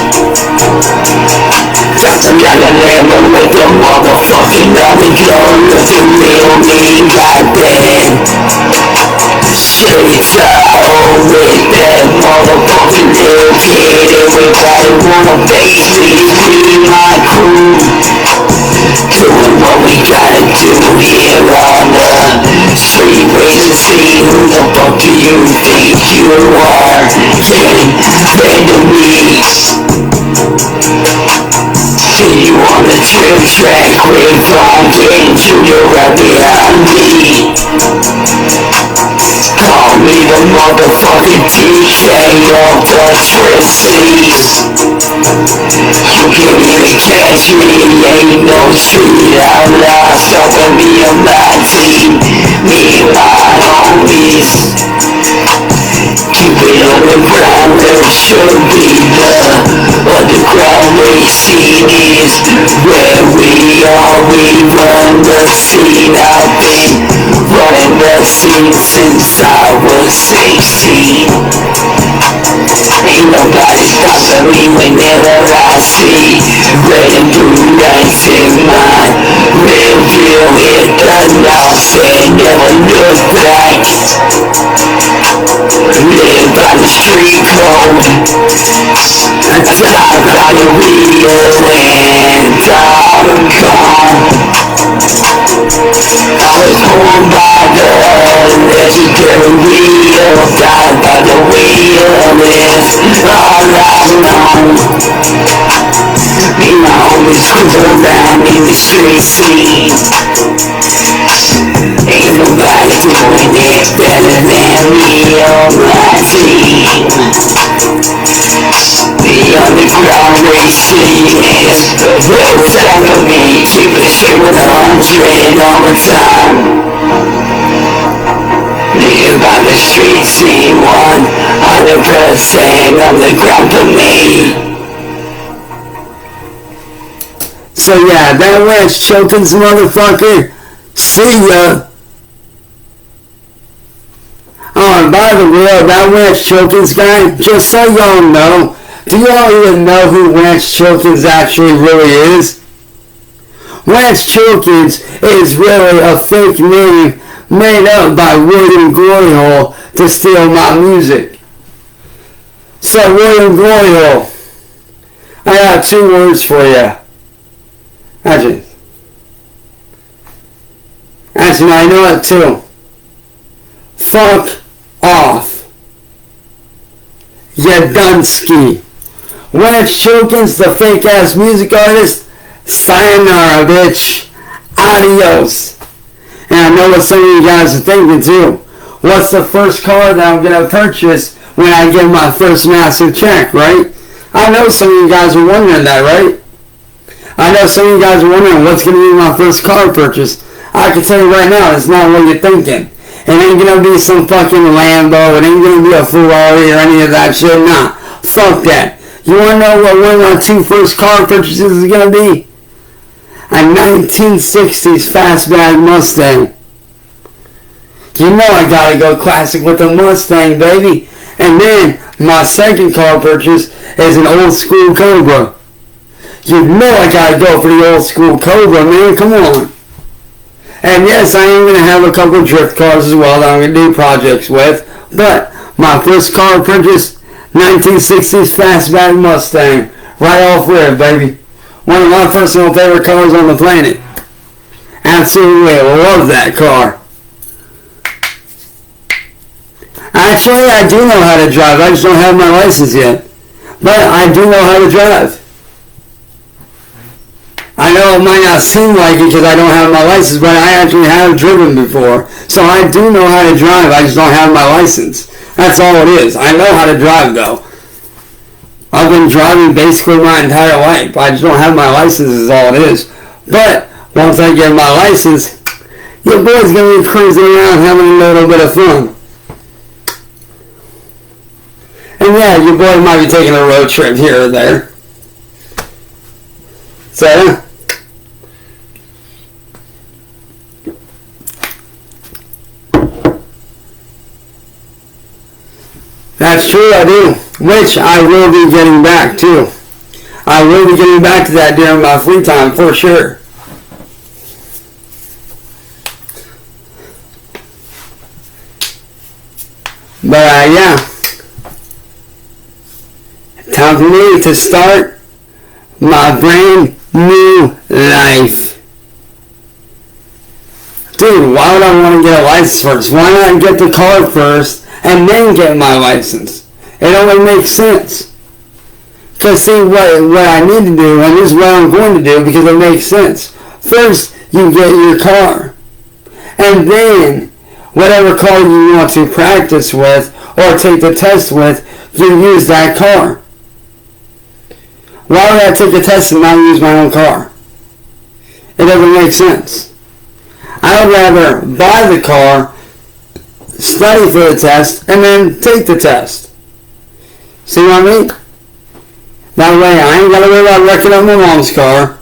C: Dr. Galileo with the motherfucking article. Look at real me right there. Straight up with that motherfucking little kid. Everybody wanna basically be my crew. Doing what we gotta do here on the street. Wait to see who the fuck do you think you are. Getting enemies. See you on the trip track, quick from getting Junior right behind me. Call me the motherfucking TK of the Tricities. You can't even catch me, ain't no street outlaw stopping me on my team. Me and my homies. Keep it underground where it should be. The underground scene is where we are. We run the scene. I've been running the scene since I was 16. Ain't nobody stopping me whenever I see red and blue lights in my rear view. Hit the knobs and never look back. Live by the street code. Die by the wheel and I'm gone. I was born by the legendary wheel. Die by the wheel is all I know. Me and my homies cruise around in the street scene. Ain't nobody doing it better than me or my team. The underground racing is built out of me. Keep it shit with 100 all the time. Live by the street scene, 100% underground for me.
A: So yeah, that Lance Chilton's motherfucker. See ya. Oh, and by the way, that Lance Chilton's guy, just so y'all know, do y'all even know who Lance Chilton's actually really is? Lance Chilton's is really a fake name made up by William Gloryhole to steal my music. So William Gloryhole, I got 2 words for you. Actually, I know it too. Fuck off. Yadunsky. Lance Chilton's the fake ass music artist. Sayonara, bitch. Adios. And I know what some of you guys are thinking too. What's the first car that I'm gonna purchase when I get my first massive check, right? I know some of you guys are wondering that, right? I know some of you guys are wondering what's gonna be my first car purchase. I can tell you right now, it's not what you're thinking. It ain't gonna be some fucking Lambo. It ain't gonna be a Ferrari or any of that shit. Nah, fuck that. You wanna know what one of my 2 first car purchases is gonna be? A 1960s fastback Mustang. You know I gotta go classic with the Mustang, baby. And then my second car purchase is an old school Cobra. You know I gotta go for the old school Cobra, man. Come on. And yes, I am going to have a couple drift cars as well that I'm going to do projects with. But my first car purchase, 1960s fastback Mustang. Right off rib, baby. One of my personal favorite cars on the planet. Absolutely love that car. Actually, I do know how to drive. I just don't have my license yet. But I do know how to drive. I know it might not seem like it because I don't have my license, but I actually have driven before. So I do know how to drive, I just don't have my license. That's all it is. I know how to drive though. I've been driving basically my entire life. I just don't have my license is all it is. But once I get my license, your boy's going to be cruising around having a little bit of fun. And yeah, your boy might be taking a road trip here or there. So yeah. That's That's true, I do. Which I will be getting back too. I will be getting back to that during my free time for sure. But yeah. Time for me to start my brand new life. Dude, why would I want to get a license first? Why not get the car first and then get my license? It only makes sense. To see what I need to do, and this is what I'm going to do because it makes sense. First, you get your car. And then, whatever car you want to practice with or take the test with, you use that car. Why would I take a test and not use my own car? It doesn't make sense. I would rather buy the car, study for the test, and then take the test. See what I mean? That way I ain't got to worry about wrecking up my mom's car.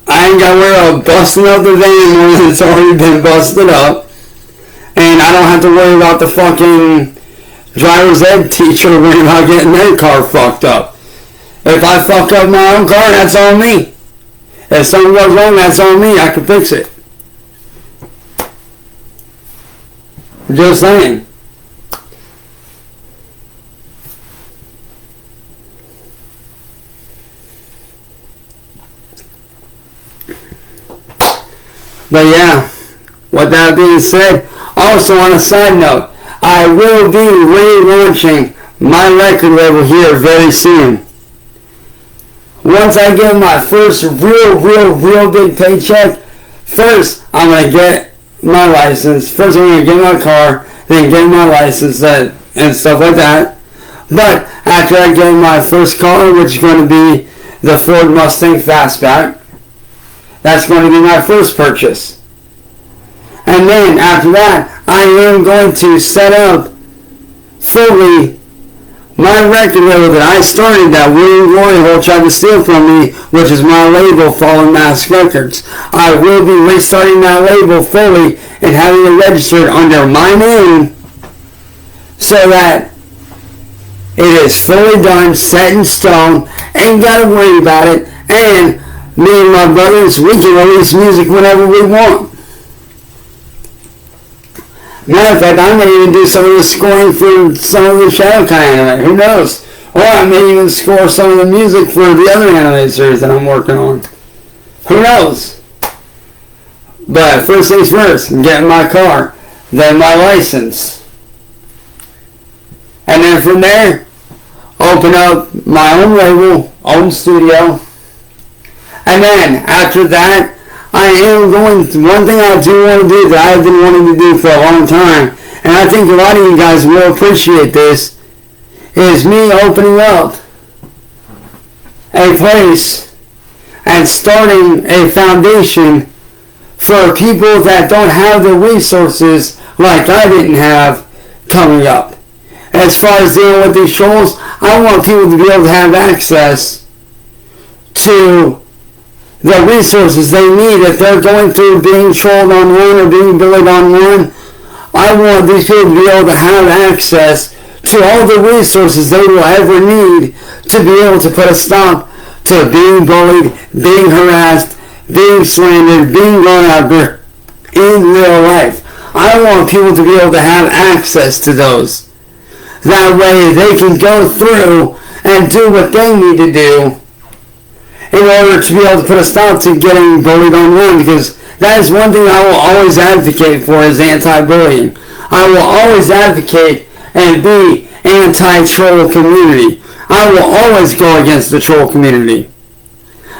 A: I ain't got to worry about busting up the van when it's already been busted up. And I don't have to worry about the fucking driver's ed teacher worrying about getting their car fucked up. If I fuck up my own car, that's on me. If something goes wrong, that's on me. I can fix it. Just saying. But yeah, with that being said, also on a side note, I will be relaunching my record label here very soon. Once I get my first real big paycheck, first I'm going to get my license. First I'm going to get my car, then get my license and stuff like that. But after I get my first car, which is going to be the Ford Mustang Fastback, that's going to be my first purchase. And then after that, I am going to set up fully my record label that I started that William Glory Hole tried to steal from me, which is my label, Fallen Mask Records. I will be restarting that label fully and having it registered under my name so that it is fully done, set in stone, ain't got to worry about it, and me and my brothers, we can release music whenever we want. Matter of fact, I may even do some of the scoring for some of the Shadowkai anime. Who knows? Or I may even score some of the music for the other anime series that I'm working on. Who knows? But first things first, getting my car, then my license. And then from there, open up my own label, own studio. And then after that, I am going to, one thing I do want to do that I've been wanting to do for a long time, and I think a lot of you guys will appreciate this, is me opening up a place and starting a foundation for people that don't have the resources like I didn't have coming up. As far as dealing with these trolls, I want people to be able to have access to the resources they need if they're going through being trolled online or being bullied online. I want these people to be able to have access to all the resources they will ever need to be able to put a stop to being bullied, being harassed, being slandered, being gone after in real life. I want people to be able to have access to those. That way they can go through and do what they need to do in order to be able to put a stop to getting bullied online, because that is one thing I will always advocate for is anti-bullying. I will always advocate and be anti-troll community. I will always go against the troll community.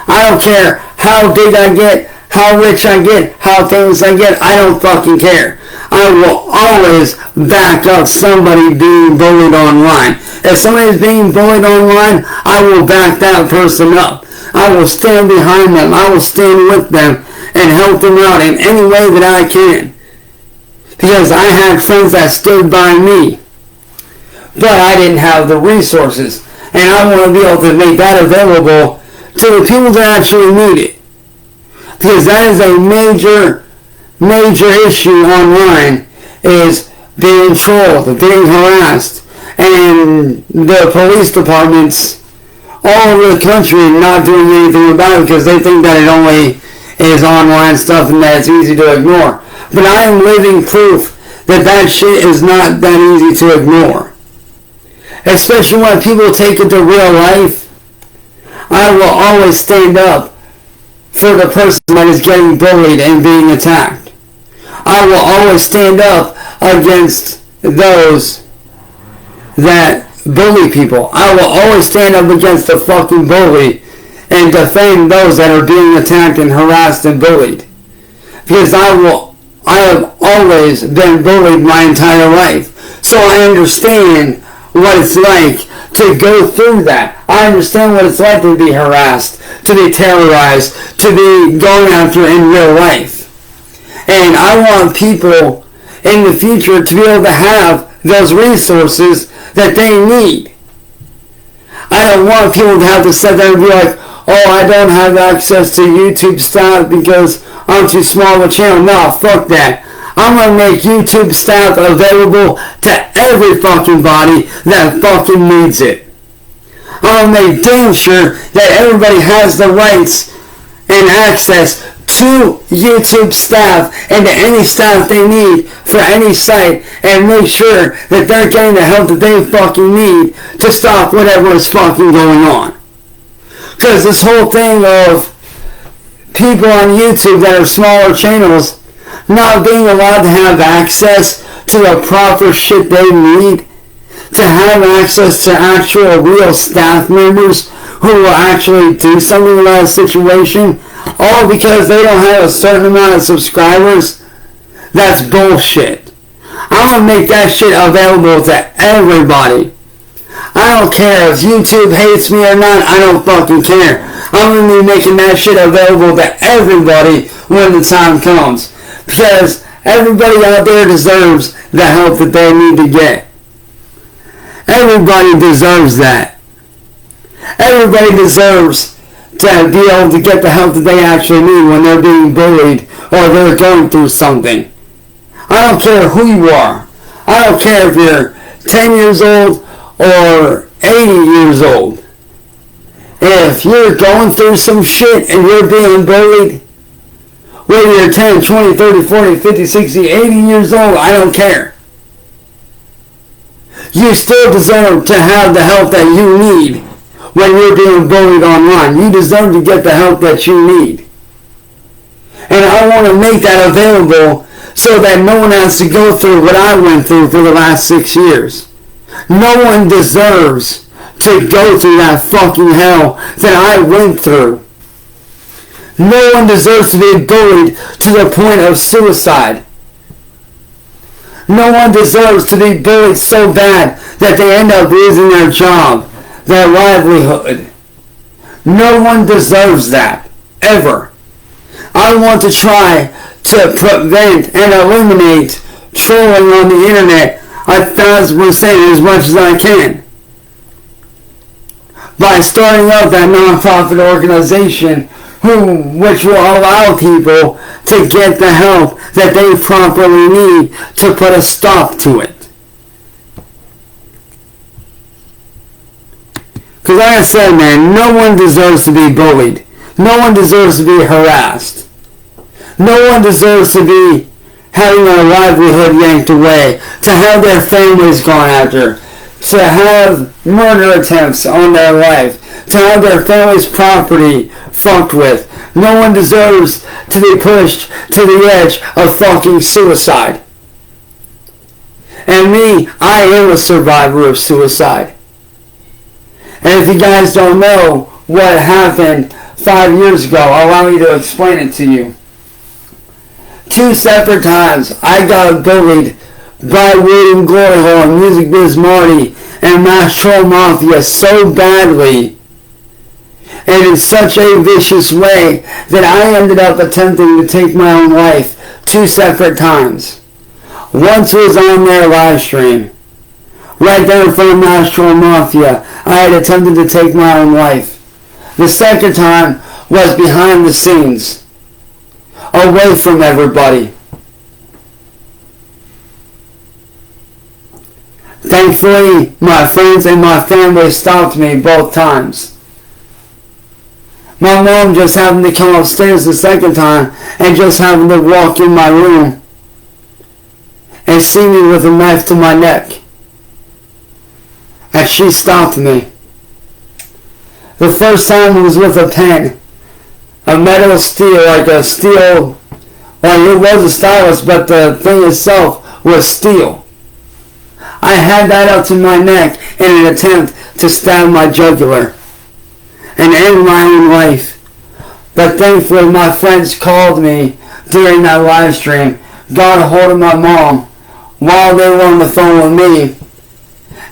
A: I don't care how big I get, how rich I get, how famous I get, I don't fucking care. I will always back up somebody being bullied online. If somebody is being bullied online, I will back that person up. I will stand behind them. I will stand with them and help them out in any way that I can. Because I had friends that stood by me, but I didn't have the resources. And I want to be able to make that available to the people that actually need it. Because that is a major issue online, is being trolled, being harassed, and the police departments all over the country not doing anything about it because they think that it only is online stuff and that it's easy to ignore. But I am living proof that that shit is not that easy to ignore. Especially when people take it to real life. I will always stand up for the person that is getting bullied and being attacked. I will always stand up against those that bully people. I will always stand up against the fucking bully and defend those that are being attacked and harassed and bullied. Because I have always been bullied my entire life. So I understand what it's like to go through that. I understand what it's like to be harassed, to be terrorized, to be going after in real life. And I want people in the future to be able to have those resources that they need. I don't want people to have to sit there and be like, oh, I don't have access to YouTube stuff because I'm too small of a channel. No, fuck that. I'm going to make YouTube stuff available to every fucking body that fucking needs it. I'm going to make damn sure that everybody has the rights and access to YouTube staff and to any staff they need for any site, and make sure that they're getting the help that they fucking need to stop whatever is fucking going on. Because this whole thing of people on YouTube that are smaller channels not being allowed to have access to the proper shit they need, to have access to actual real staff members who will actually do something about a situation, all because they don't have a certain amount of subscribers, that's bullshit. I'm going to make that shit available to everybody. I don't care if YouTube hates me or not, I don't fucking care. I'm going to be making that shit available to everybody when the time comes. Because everybody out there deserves the help that they need to get. Everybody deserves that. Everybody deserves to be able to get the help that they actually need when they're being bullied or they're going through something. I don't care who you are. I don't care if you're 10 years old or 80 years old. If you're going through some shit and you're being bullied, whether you're 10, 20, 30, 40, 50, 60, 80 years old, I don't care. You still deserve to have the help that you need when you're being bullied online. You deserve to get the help that you need. And I want to make that available so that no one has to go through what I went through for the last 6 years. No one deserves to go through that fucking hell that I went through. No one deserves to be bullied to the point of suicide. No one deserves to be bullied so bad that they end up losing their job, their livelihood. No one deserves that, ever. I want to try to prevent and eliminate trolling on the internet 1,000% as much as I can. By starting up that non-profit organization which will allow people to get the help that they properly need to put a stop to it. Because like I said, man, no one deserves to be bullied. No one deserves to be harassed. No one deserves to be having their livelihood yanked away, to have their families gone after, to have murder attempts on their life, to have their family's property fucked with. No one deserves to be pushed to the edge of fucking suicide. And me, I am a survivor of suicide. And if you guys don't know what happened 5 years ago, allow me to explain it to you. 2 separate times I got bullied by William Glory Hole, Music Biz Marty, and Mass Troll Mafia so badly and in such a vicious way that I ended up attempting to take my own life 2 separate times. Once was on their live stream. Right there in front of Mass Troll Mafia, I had attempted to take my own life. The second time was behind the scenes, away from everybody. Thankfully, my friends and my family stopped me both times. My mom just happened to come upstairs the second time and just happened to walk in my room and see me with a knife to my neck. And she stopped me. The first time was with a pen. A metal steel, like a steel, like it was a stylus, but the thing itself was steel. I had that up to my neck in an attempt to stab my jugular and end my own life. But thankfully my friends called me during that live stream, got a hold of my mom while they were on the phone with me,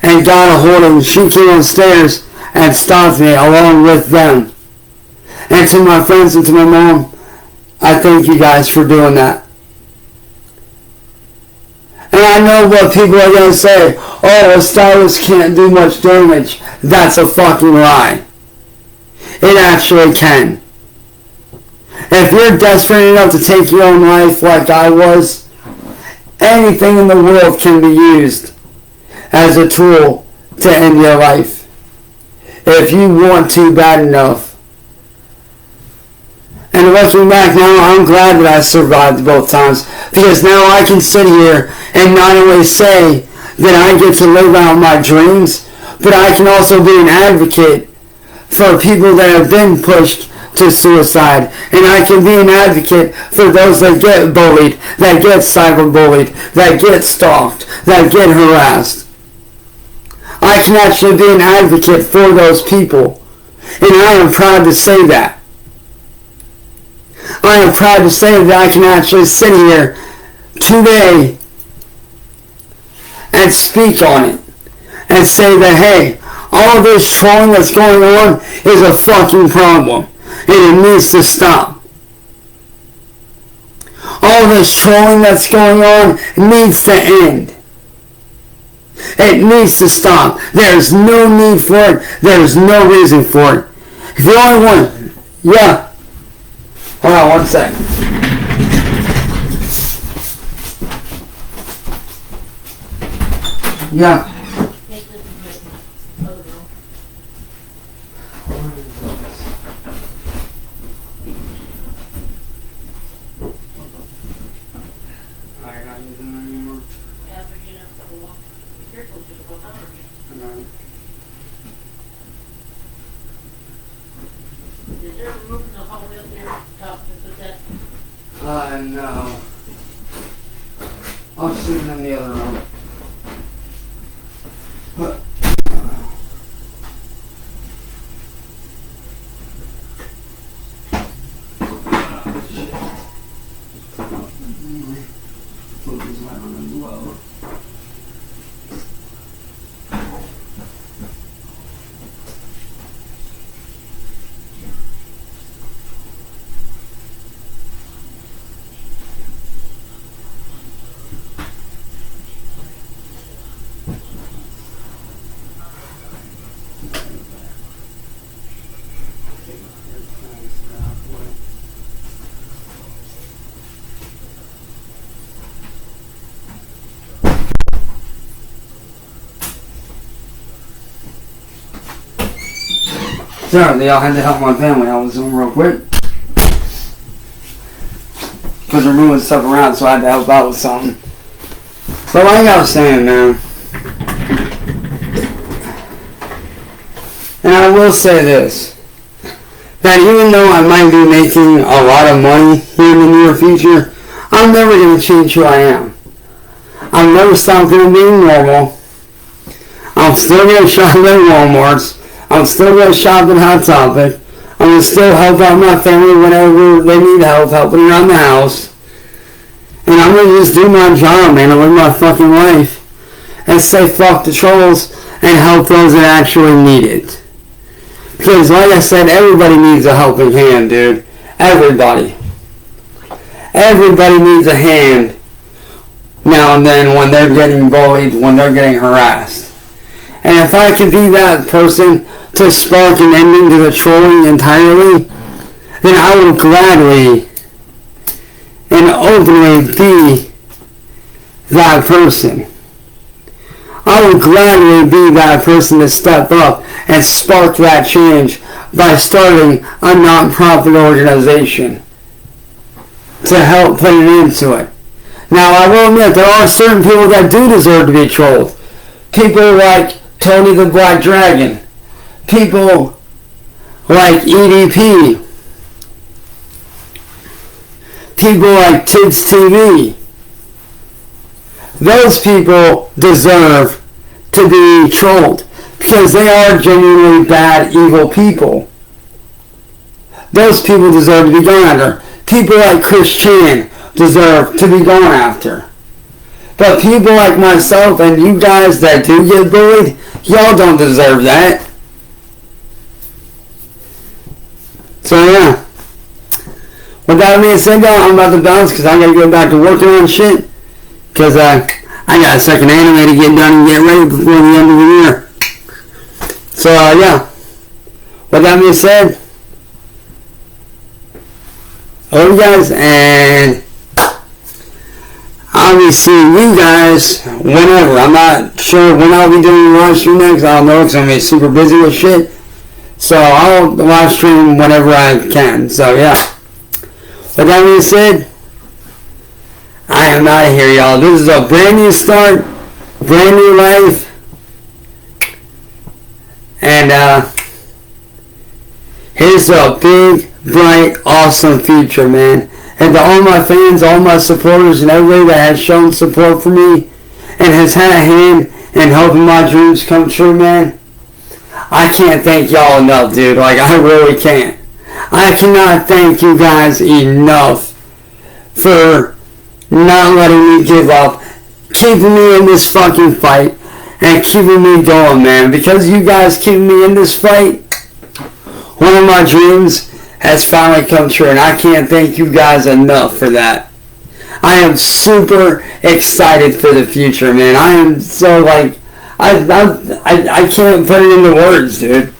A: and got a hold of them. She came upstairs and stopped me along with them. And to my friends and to my mom, I thank you guys for doing that. And I know what people are going to say, oh, a stylus can't do much damage. That's a fucking lie. It actually can. If you're desperate enough to take your own life like I was, anything in the world can be used as a tool to end your life. If you want to bad enough. And looking back now, I'm glad that I survived both times, because now I can sit here and not only say that I get to live out my dreams, but I can also be an advocate for people that have been pushed to suicide. And I can be an advocate for those that get bullied, that get cyberbullied, that get stalked, that get harassed. I can actually be an advocate for those people. And I am proud to say that. I am proud to say that I can actually sit here today and speak on it and say that, hey, all this trolling that's going on is a fucking problem and it needs to stop. All this trolling that's going on needs to end. It needs to stop. There's no need for it. There's no reason for it. If you only want, yeah. Hold on one sec. Yeah. No. I'll sleep in the other room. But, put this light on as well. Sorry, y'all had to help my family. I was doing real quick. Because we're moving stuff around, so I had to help out with something. But like I was saying, man. And I will say this. That even though I might be making a lot of money here in the near future, I'm never going to change who I am. I'm never stopped going to be normal. I'm still going to shop at Walmart's. I'm still going to shop at Hot Topic. I'm going to still help out my family whenever they need help, helping around the house. And I'm going to just do my job, man, and live my fucking life. And say fuck the trolls and help those that actually need it. Because like I said, everybody needs a helping hand, dude. Everybody. Everybody needs a hand now and then when they're getting bullied, when they're getting harassed. And if I could be that person to spark an ending to the trolling entirely, then I would gladly and openly be that person. I would gladly be that person to step up and spark that change by starting a non-profit organization to help put an end to it. Now, I will admit, there are certain people that do deserve to be trolled. People like Tony the Black Dragon. People like EDP. People like Tids TV. Those people deserve to be trolled because they are genuinely bad, evil people. Those people deserve to be gone after. People like Chris Chan deserve to be gone after. But people like myself and you guys that do get bullied, y'all don't deserve that. So yeah. With that being said, y'all, I'm about to bounce because I gotta go back to working on shit. Because I got a second anime to get done and get ready before the end of the year. So yeah. With that being said, I love you guys, and I'll be seeing you guys whenever. I'm not sure when I'll be doing the live stream next. I don't know because I'm going to be super busy with shit. So I'll live stream whenever I can. So yeah. With that being said, I am out of here, y'all. This is a brand new start, brand new life, and here's a big, bright, awesome future, man. And to all my fans, all my supporters, and everybody that has shown support for me and has had a hand in helping my dreams come true, man, I can't thank y'all enough, dude. Like, I really can't. I cannot thank you guys enough for not letting me give up, keeping me in this fucking fight, and keeping me going, man. Because you guys keeping me in this fight, one of my dreams has finally come true, and I can't thank you guys enough for that. I am super excited for the future, man. I am so, like, I can't put it into words, dude.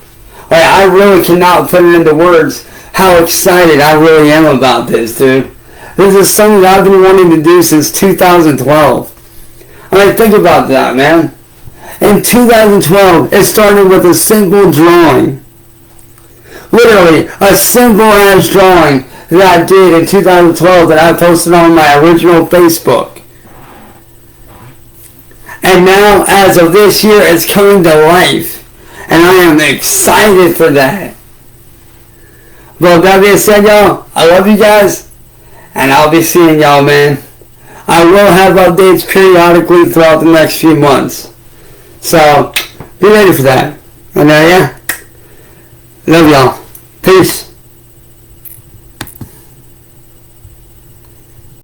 A: Like, I really cannot put it into words how excited I really am about this, dude. This is something that I've been wanting to do since 2012. I mean, think about that, man. In 2012, it started with a simple drawing. Literally, a simple-ass drawing that I did in 2012 that I posted on my original Facebook. And now, as of this year, it's coming to life. And I am excited for that. But that being said, y'all, I love you guys. And I'll be seeing y'all, man. I will have updates periodically throughout the next few months. So, be ready for that. And yeah. Love y'all. Peace.